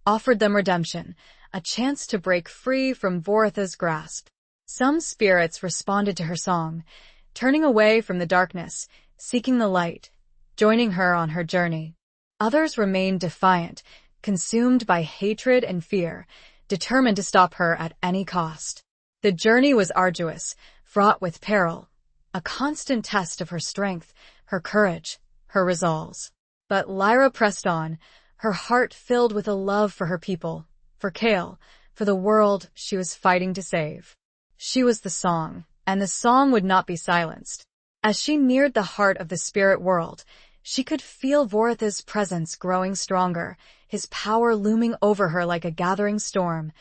S1: offered them redemption, a chance to break free from Voritha's grasp. Some spirits responded to her song, turning away from the darkness, seeking the light, joining her on her journey. Others remained defiant, consumed by hatred and fear, determined to stop her at any cost. The journey was arduous, fraught with peril, a constant test of her strength, her courage, her resolves. But Lyra pressed on, her heart filled with a love for her people, for Kael, for the world she was fighting to save. She was the song, and the song would not be silenced. As she neared the heart of the spirit world, she could feel Voritha's presence growing stronger, his power looming over her like a gathering storm,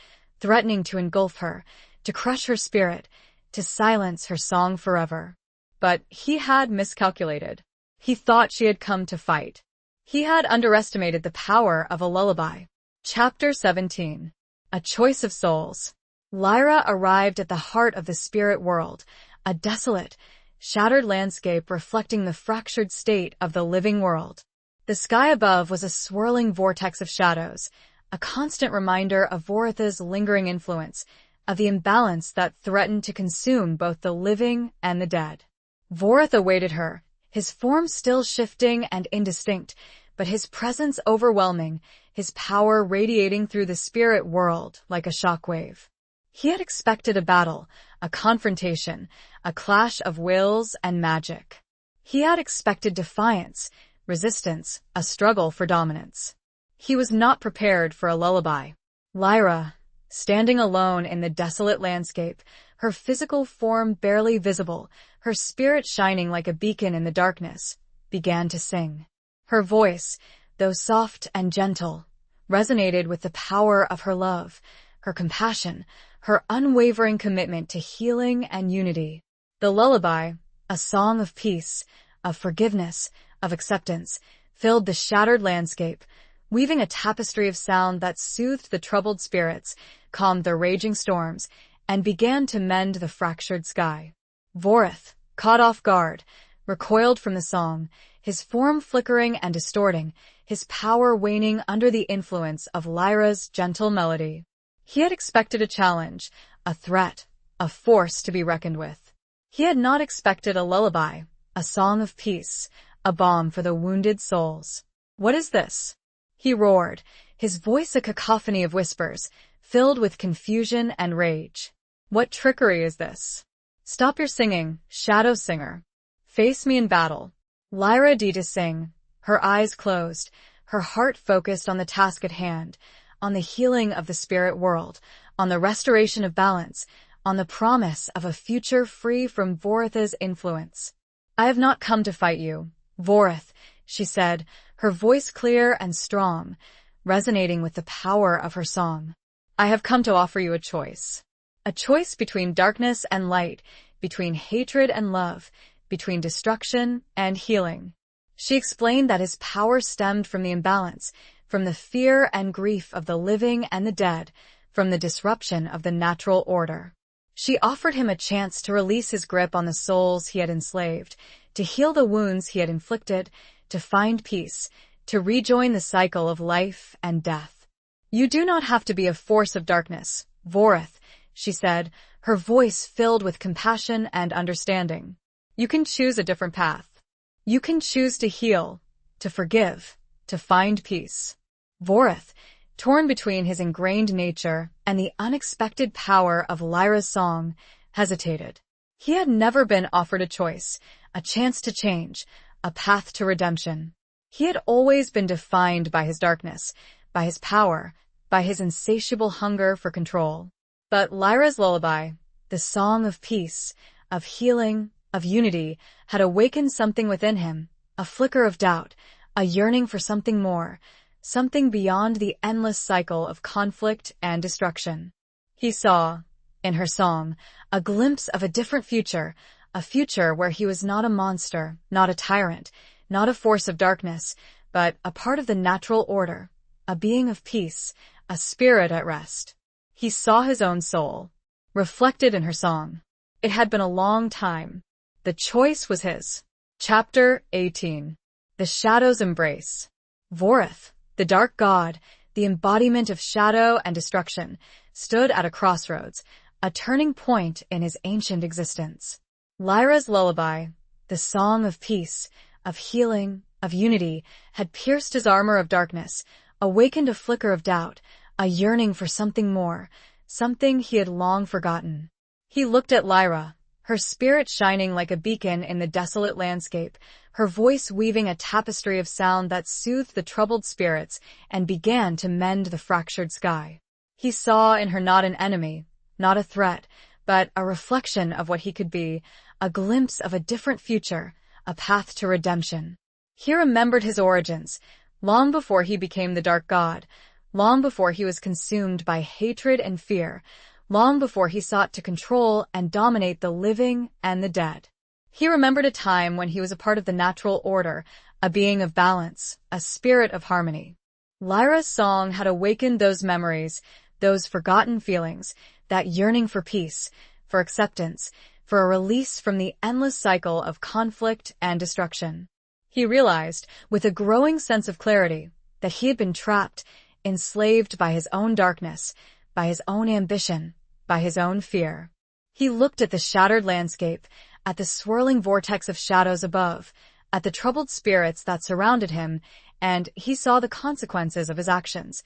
S1: threatening to engulf her, to crush her spirit, to silence her song forever. But he had miscalculated. He thought she had come to fight. He had underestimated the power of a lullaby. Chapter 17. A Choice of Souls. Lyra arrived at the heart of the spirit world, a desolate, shattered landscape reflecting the fractured state of the living world. The sky above was a swirling vortex of shadows, a constant reminder of Voritha's lingering influence, of the imbalance that threatened to consume both the living and the dead. Voritha awaited her, his form still shifting and indistinct, but his presence overwhelming, his power radiating through the spirit world like a shockwave. He had expected a battle, a confrontation, a clash of wills and magic. He had expected defiance, resistance, a struggle for dominance. He was not prepared for a lullaby. Lyra, standing alone in the desolate landscape, her physical form barely visible, her spirit shining like a beacon in the darkness, began to sing. Her voice, though soft and gentle, resonated with the power of her love, her compassion, her unwavering commitment to healing and unity. The lullaby, a song of peace, of forgiveness, of acceptance, filled the shattered landscape, weaving a tapestry of sound that soothed the troubled spirits, calmed the raging storms, and began to mend the fractured sky. Vorith, caught off guard, recoiled from the song, his form flickering and distorting, his power waning under the influence of Lyra's gentle melody. He had expected a challenge, a threat, a force to be reckoned with. He had not expected a lullaby, a song of peace, a balm for the wounded souls. "What is this?" he roared, his voice a cacophony of whispers, filled with confusion and rage. "What trickery is this? Stop your singing, shadow singer. Face me in battle." Lyra did to sing, her eyes closed, her heart focused on the task at hand, on the healing of the spirit world, on the restoration of balance, on the promise of a future free from Voritha's influence. "I have not come to fight you, Vorith," she said, her voice clear and strong, resonating with the power of her song. "I have come to offer you a choice. A choice between darkness and light, between hatred and love, between destruction and healing." She explained that his power stemmed from the imbalance, from the fear and grief of the living and the dead, from the disruption of the natural order. She offered him a chance to release his grip on the souls he had enslaved, to heal the wounds he had inflicted, to find peace, to rejoin the cycle of life and death. "You do not have to be a force of darkness, Vorith," she said, her voice filled with compassion and understanding. "You can choose a different path. You can choose to heal, to forgive, to find peace." Vorith, torn between his ingrained nature and the unexpected power of Lyra's song, hesitated. He had never been offered a choice, a chance to change, a path to redemption. He had always been defined by his darkness, by his power, by his insatiable hunger for control. But Lyra's lullaby, the song of peace, of healing, of unity, had awakened something within him, a flicker of doubt, a yearning for something more, something beyond the endless cycle of conflict and destruction. He saw, in her song, a glimpse of a different future, a future where he was not a monster, not a tyrant, not a force of darkness, but a part of the natural order, a being of peace, a spirit at rest. He saw his own soul, reflected in her song. It had been a long time. The choice was his. Chapter 18. The Shadow's Embrace. Vorith, the dark god, the embodiment of shadow and destruction, stood at a crossroads, a turning point in his ancient existence. Lyra's lullaby, the song of peace, of healing, of unity, had pierced his armor of darkness, awakened a flicker of doubt, a yearning for something more, something he had long forgotten. He looked at Lyra, her spirit shining like a beacon in the desolate landscape, her voice weaving a tapestry of sound that soothed the troubled spirits and began to mend the fractured sky. He saw in her not an enemy, not a threat, but a reflection of what he could be, a glimpse of a different future, a path to redemption. He remembered his origins, long before he became the dark god, long before he was consumed by hatred and fear, long before he sought to control and dominate the living and the dead. He remembered a time when he was a part of the natural order, a being of balance, a spirit of harmony. Lyra's song had awakened those memories, those forgotten feelings, that yearning for peace, for acceptance, for a release from the endless cycle of conflict and destruction. He realized, with a growing sense of clarity, that he had been trapped, enslaved by his own darkness, by his own ambition, by his own fear. He looked at the shattered landscape, at the swirling vortex of shadows above, at the troubled spirits that surrounded him, and he saw the consequences of his actions,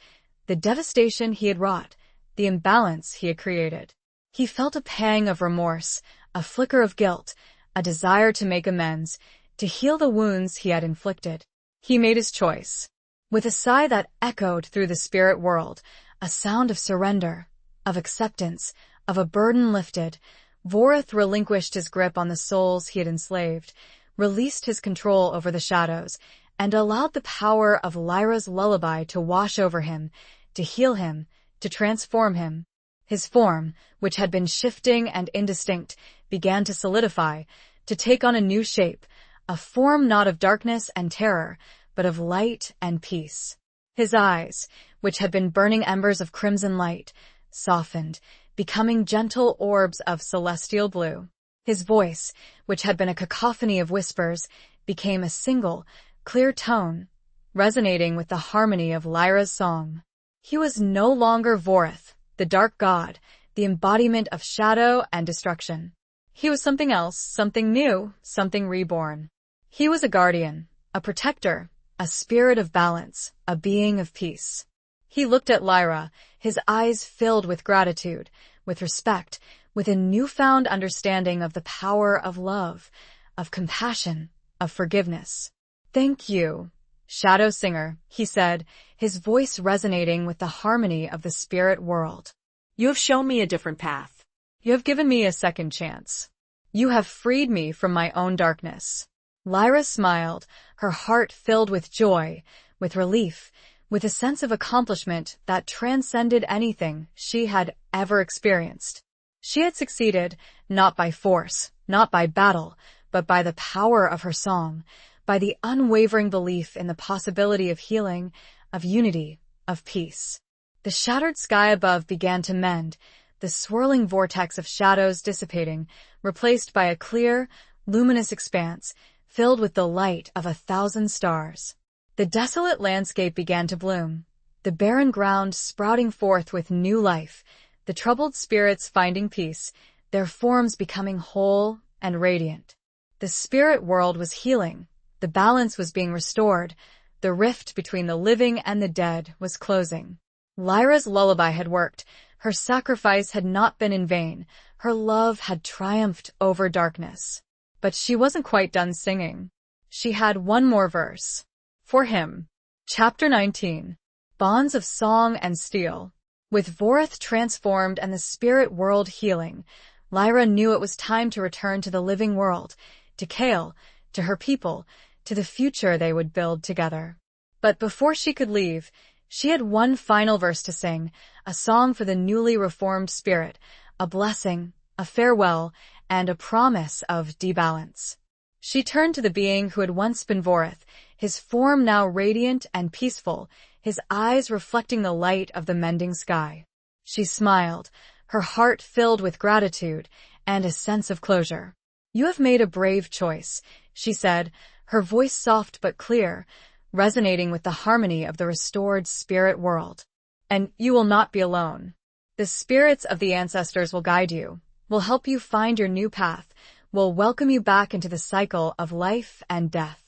S1: the devastation he had wrought, the imbalance he had created. He felt a pang of remorse, a flicker of guilt, a desire to make amends, to heal the wounds he had inflicted. He made his choice. With a sigh that echoed through the spirit world, a sound of surrender, of acceptance, of a burden lifted, Vorith relinquished his grip on the souls he had enslaved, released his control over the shadows, and allowed the power of Lyra's lullaby to wash over him, to heal him, to transform him. His form, which had been shifting and indistinct, began to solidify, to take on a new shape, a form not of darkness and terror, but of light and peace. His eyes, which had been burning embers of crimson light, softened, becoming gentle orbs of celestial blue. His voice, which had been a cacophony of whispers, became a single, clear tone, resonating with the harmony of Lyra's song. He was no longer Vorith, the dark god, the embodiment of shadow and destruction. He was something else, something new, something reborn. He was a guardian, a protector, a spirit of balance, a being of peace. He looked at Lyra, his eyes filled with gratitude, with respect, with a newfound understanding of the power of love, of compassion, of forgiveness. "Thank you, Shadow Singer," he said, his voice resonating with the harmony of the spirit world.
S2: You have shown me a different path.
S1: You have given me a second chance. You have freed me from my own darkness. Lyra smiled, her heart filled with joy, with relief, with a sense of accomplishment that transcended anything she had ever experienced. She had succeeded, not by force, not by battle, but by the power of her song, by the unwavering belief in the possibility of healing, of unity, of peace. The shattered sky above began to mend, the swirling vortex of shadows dissipating, replaced by a clear, luminous expanse, filled with the light of 1,000 stars. The desolate landscape began to bloom, the barren ground sprouting forth with new life, the troubled spirits finding peace, their forms becoming whole and radiant. The spirit world was healing, the balance was being restored, the rift between the living and the dead was closing. Lyra's lullaby had worked, her sacrifice had not been in vain, her love had triumphed over darkness. But she wasn't quite done singing. She had one more verse. For him. Chapter 19. Bonds of Song and Steel. With Vorith transformed and the spirit world healing, Lyra knew it was time to return to the living world, to Kael, to her people, to the future they would build together. But before she could leave, she had one final verse to sing, a song for the newly reformed spirit, a blessing, a farewell, and a promise of debalance. She turned to the being who had once been Vorith, his form now radiant and peaceful, his eyes reflecting the light of the mending sky. She smiled, her heart filled with gratitude and a sense of closure. "You have made a brave choice," she said, her voice soft but clear, resonating with the harmony of the restored spirit world. "And you will not be alone. The spirits of the ancestors will guide you, will help you find your new path, will welcome you back into the cycle of life and death."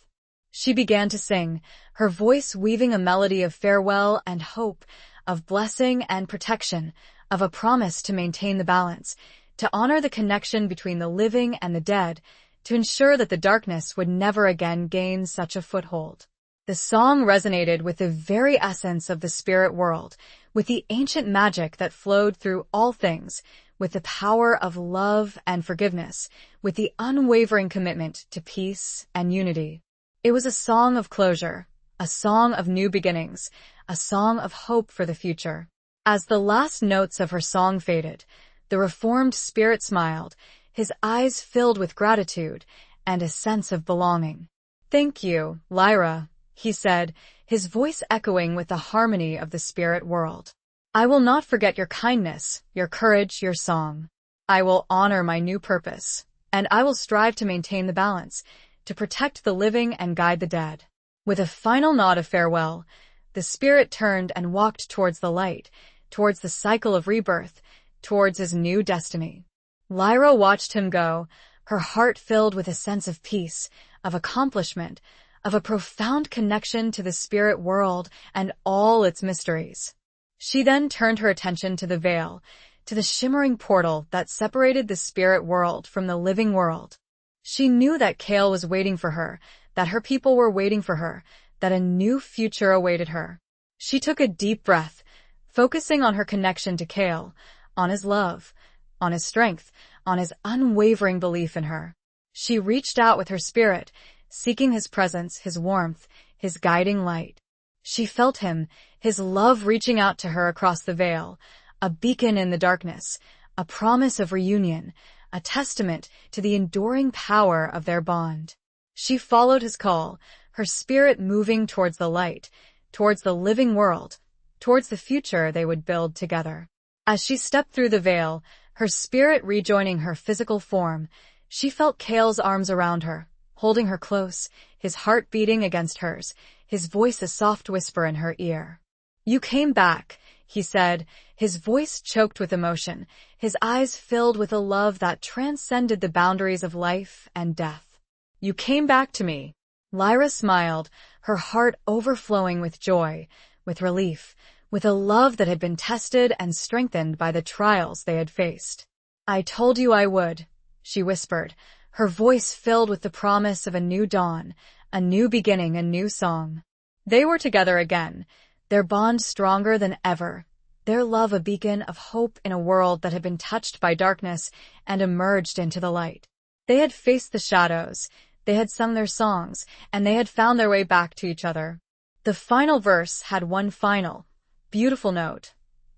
S1: She began to sing, her voice weaving a melody of farewell and hope, of blessing and protection, of a promise to maintain the balance, to honor the connection between the living and the dead, to ensure that the darkness would never again gain such a foothold. The song resonated with the very essence of the spirit world, with the ancient magic that flowed through all things, with the power of love and forgiveness, with the unwavering commitment to peace and unity. It was a song of closure, a song of new beginnings, a song of hope for the future. As the last notes of her song faded, the reformed spirit smiled, his eyes filled with gratitude and a sense of belonging. "Thank you, Lyra," he said, his voice echoing with the harmony of the spirit world. "I will not forget your kindness, your courage, your song. I will honor my new purpose, and I will strive to maintain the balance, to protect the living and guide the dead." With a final nod of farewell, the spirit turned and walked towards the light, towards the cycle of rebirth, towards his new destiny. Lyra watched him go, her heart filled with a sense of peace, of accomplishment, of a profound connection to the spirit world and all its mysteries. She then turned her attention to the veil, to the shimmering portal that separated the spirit world from the living world. She knew that Kael was waiting for her, that her people were waiting for her, that a new future awaited her. She took a deep breath, focusing on her connection to Kael, on his love, on his strength, on his unwavering belief in her. She reached out with her spirit, seeking his presence, his warmth, his guiding light. She felt him, his love reaching out to her across the veil, a beacon in the darkness, a promise of reunion, a testament to the enduring power of their bond. She followed his call, her spirit moving towards the light, towards the living world, towards the future they would build together. As she stepped through the veil, her spirit rejoining her physical form, she felt Kael's arms around her, holding her close, his heart beating against hers, his voice a soft whisper in her ear. "You came back," he said, his voice choked with emotion, his eyes filled with a love that transcended the boundaries of life and death. "You came back to me." Lyra smiled, her heart overflowing with joy, with relief, with a love that had been tested and strengthened by the trials they had faced. "I told you I would," she whispered, her voice filled with the promise of a new dawn, a new beginning, a new song. They were together again, their bond stronger than ever, their love a beacon of hope in a world that had been touched by darkness and emerged into the light. They had faced the shadows, they had sung their songs, and they had found their way back to each other. The final verse had one final, beautiful note.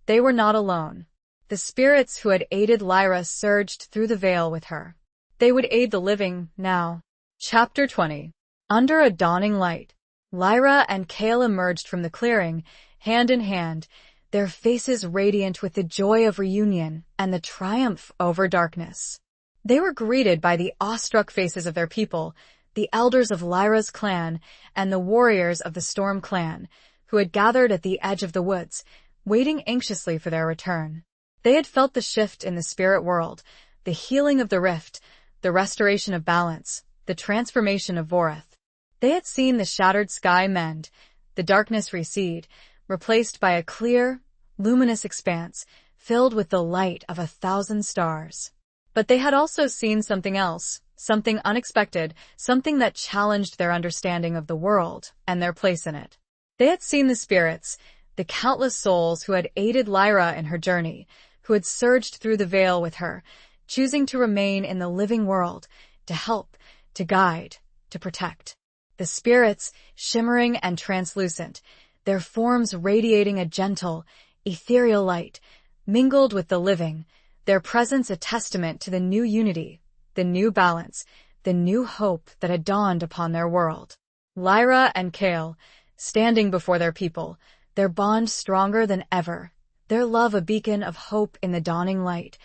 S1: They were not alone. The spirits who had aided Lyra surged through the veil with her. They would aid the living now. Chapter 20. Under a dawning light. Lyra and Kael emerged from the clearing, hand in hand, their faces radiant with the joy of reunion and the triumph over darkness. They were greeted by the awestruck faces of their people, the elders of Lyra's clan and the warriors of the Storm clan, who had gathered at the edge of the woods, waiting anxiously for their return. They had felt the shift in the spirit world, the healing of the rift, the restoration of balance, the transformation of Vorith. They had seen the shattered sky mend, the darkness recede, replaced by a clear, luminous expanse filled with the light of 1,000 stars. But they had also seen something else, something unexpected, something that challenged their understanding of the world and their place in it. They had seen the spirits, the countless souls who had aided Lyra in her journey, who had surged through the veil with her, choosing to remain in the living world, to help, to guide, to protect. The spirits, shimmering and translucent, their forms radiating a gentle, ethereal light, mingled with the living, their presence a testament to the new unity, the new balance, the new hope that had dawned upon their world. Lyra and Kael, standing before their people, their bond stronger than ever, their love a beacon of hope in the dawning light,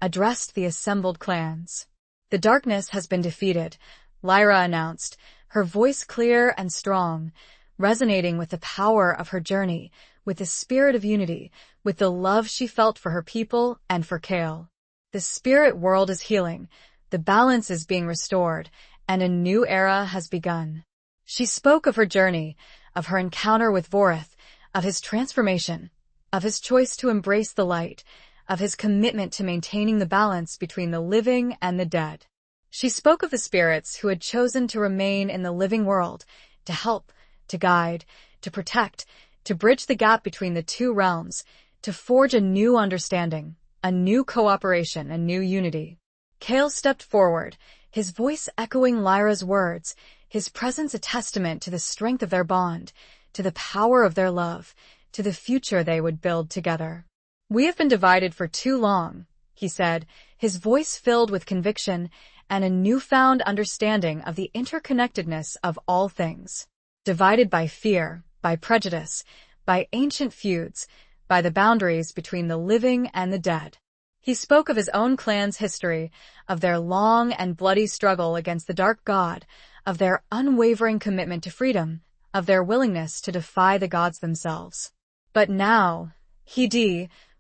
S1: addressed the assembled clans. "The darkness has been defeated," Lyra announced, her voice clear and strong, resonating with the power of her journey, with the spirit of unity, with the love she felt for her people and for Kael. "The spirit world is healing, the balance is being restored, and a new era has begun." She spoke of her journey, of her encounter with Vorith, of his transformation, of his choice to embrace the light, of his commitment to maintaining the balance between the living and the dead. She spoke of the spirits who had chosen to remain in the living world, to help, to guide, to protect, to bridge the gap between the two realms, to forge a new understanding, a new cooperation, a new unity. Kael stepped forward, his voice echoing Lyra's words, his presence a testament to the strength of their bond, to the power of their love, to the future they would build together. "We have been divided for too long," he said, his voice filled with conviction and a newfound understanding of the interconnectedness of all things. Divided by fear, by prejudice, by ancient feuds, by the boundaries between the living and the dead. He spoke of his own clan's history, of their long and bloody struggle against the dark god, of their unwavering commitment to freedom, of their willingness to defy the gods themselves. "But now,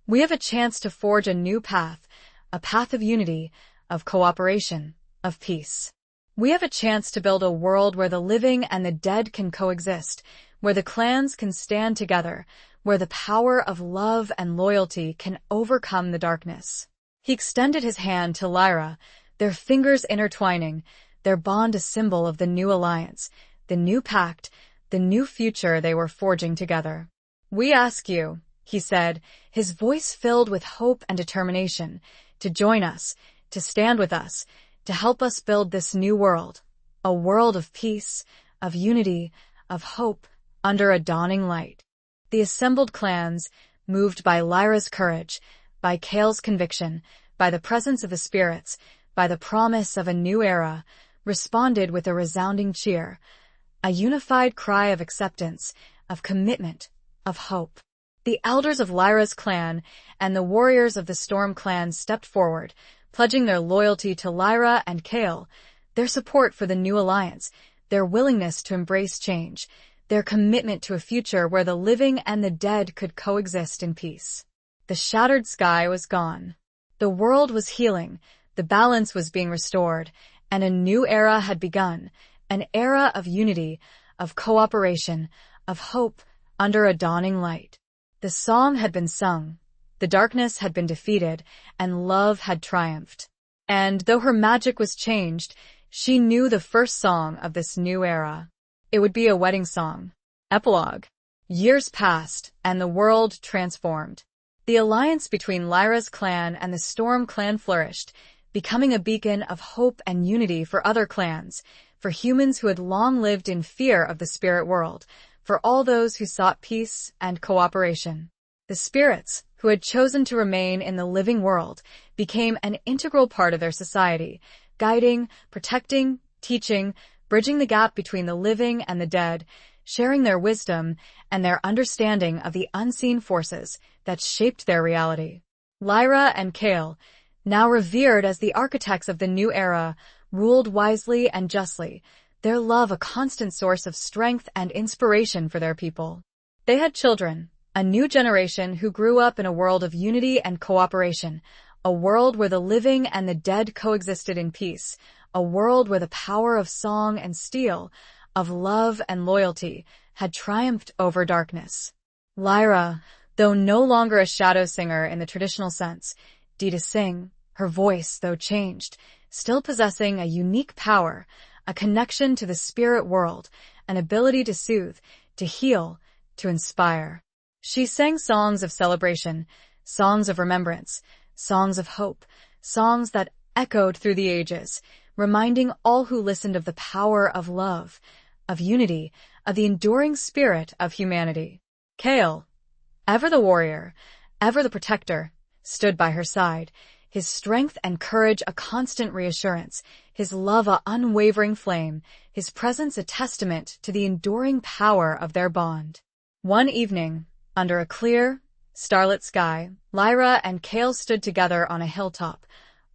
S1: we have a chance to forge a new path, a path of unity, of cooperation, of peace. We have a chance to build a world where the living and the dead can coexist, where the clans can stand together, where the power of love and loyalty can overcome the darkness." He extended his hand to Lyra, their fingers intertwining, their bond a symbol of the new alliance, the new pact, the new future they were forging together. "We ask you," he said, his voice filled with hope and determination, "to join us, to stand with us, to help us build this new world, a world of peace, of unity, of hope, under a dawning light." The assembled clans, moved by Lyra's courage, by Kael's conviction, by the presence of the spirits, by the promise of a new era, responded with a resounding cheer, a unified cry of acceptance, of commitment, of hope. The elders of Lyra's clan and the warriors of the Storm clan stepped forward, pledging their loyalty to Lyra and Kael, their support for the new alliance, their willingness to embrace change, their commitment to a future where the living and the dead could coexist in peace. The shattered sky was gone. The world was healing, the balance was being restored, and a new era had begun, an era of unity, of cooperation, of hope, under a dawning light. The song had been sung, the darkness had been defeated, and love had triumphed. And though her magic was changed, she knew the first song of this new era. It would be a wedding song. Epilogue. Years passed, and the world transformed. The alliance between Lyra's clan and the Storm clan flourished, becoming a beacon of hope and unity for other clans, for humans who had long lived in fear of the spirit world, for all those who sought peace and cooperation. The spirits, who had chosen to remain in the living world, became an integral part of their society, guiding, protecting, teaching, bridging the gap between the living and the dead, sharing their wisdom and their understanding of the unseen forces that shaped their reality. Lyra and Kael, now revered as the architects of the new era, ruled wisely and justly, their love a constant source of strength and inspiration for their people. They had children, a new generation who grew up in a world of unity and cooperation, a world where the living and the dead coexisted in peace, a world where the power of song and steel, of love and loyalty, had triumphed over darkness. Lyra, though no longer a shadow singer in the traditional sense, did sing, her voice, though changed, still possessing a unique power, a connection to the spirit world, an ability to soothe, to heal, to inspire. She sang songs of celebration, songs of remembrance, songs of hope, songs that echoed through the ages, reminding all who listened of the power of love, of unity, of the enduring spirit of humanity. Kael, ever the warrior, ever the protector, stood by her side, his strength and courage a constant reassurance, his love a unwavering flame, his presence a testament to the enduring power of their bond. One evening, under a clear, starlit sky, Lyra and Kael stood together on a hilltop,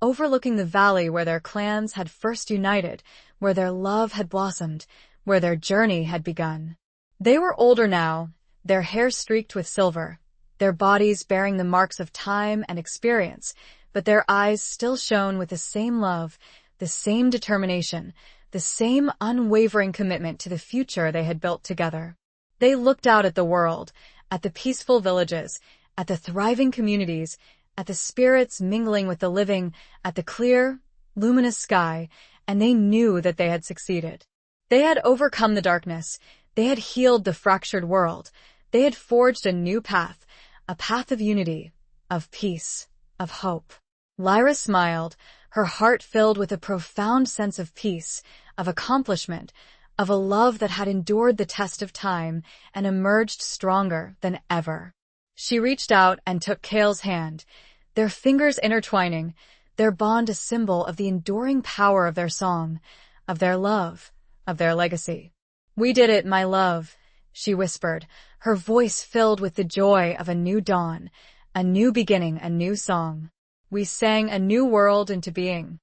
S1: overlooking the valley where their clans had first united, where their love had blossomed, where their journey had begun. They were older now, their hair streaked with silver, their bodies bearing the marks of time and experience, but their eyes still shone with the same love, the same determination, the same unwavering commitment to the future they had built together. They looked out at the world, at the peaceful villages, at the thriving communities, at the spirits mingling with the living, at the clear, luminous sky, and they knew that they had succeeded. They had overcome the darkness, they had healed the fractured world, they had forged a new path, a path of unity, of peace, of hope. Lyra smiled, her heart filled with a profound sense of peace, of accomplishment, of a love that had endured the test of time and emerged stronger than ever. She reached out and took Kael's hand, their fingers intertwining, their bond a symbol of the enduring power of their song, of their love, of their legacy. "We did it, my love," she whispered, her voice filled with the joy of a new dawn, a new beginning, a new song. "We sang a new world into being."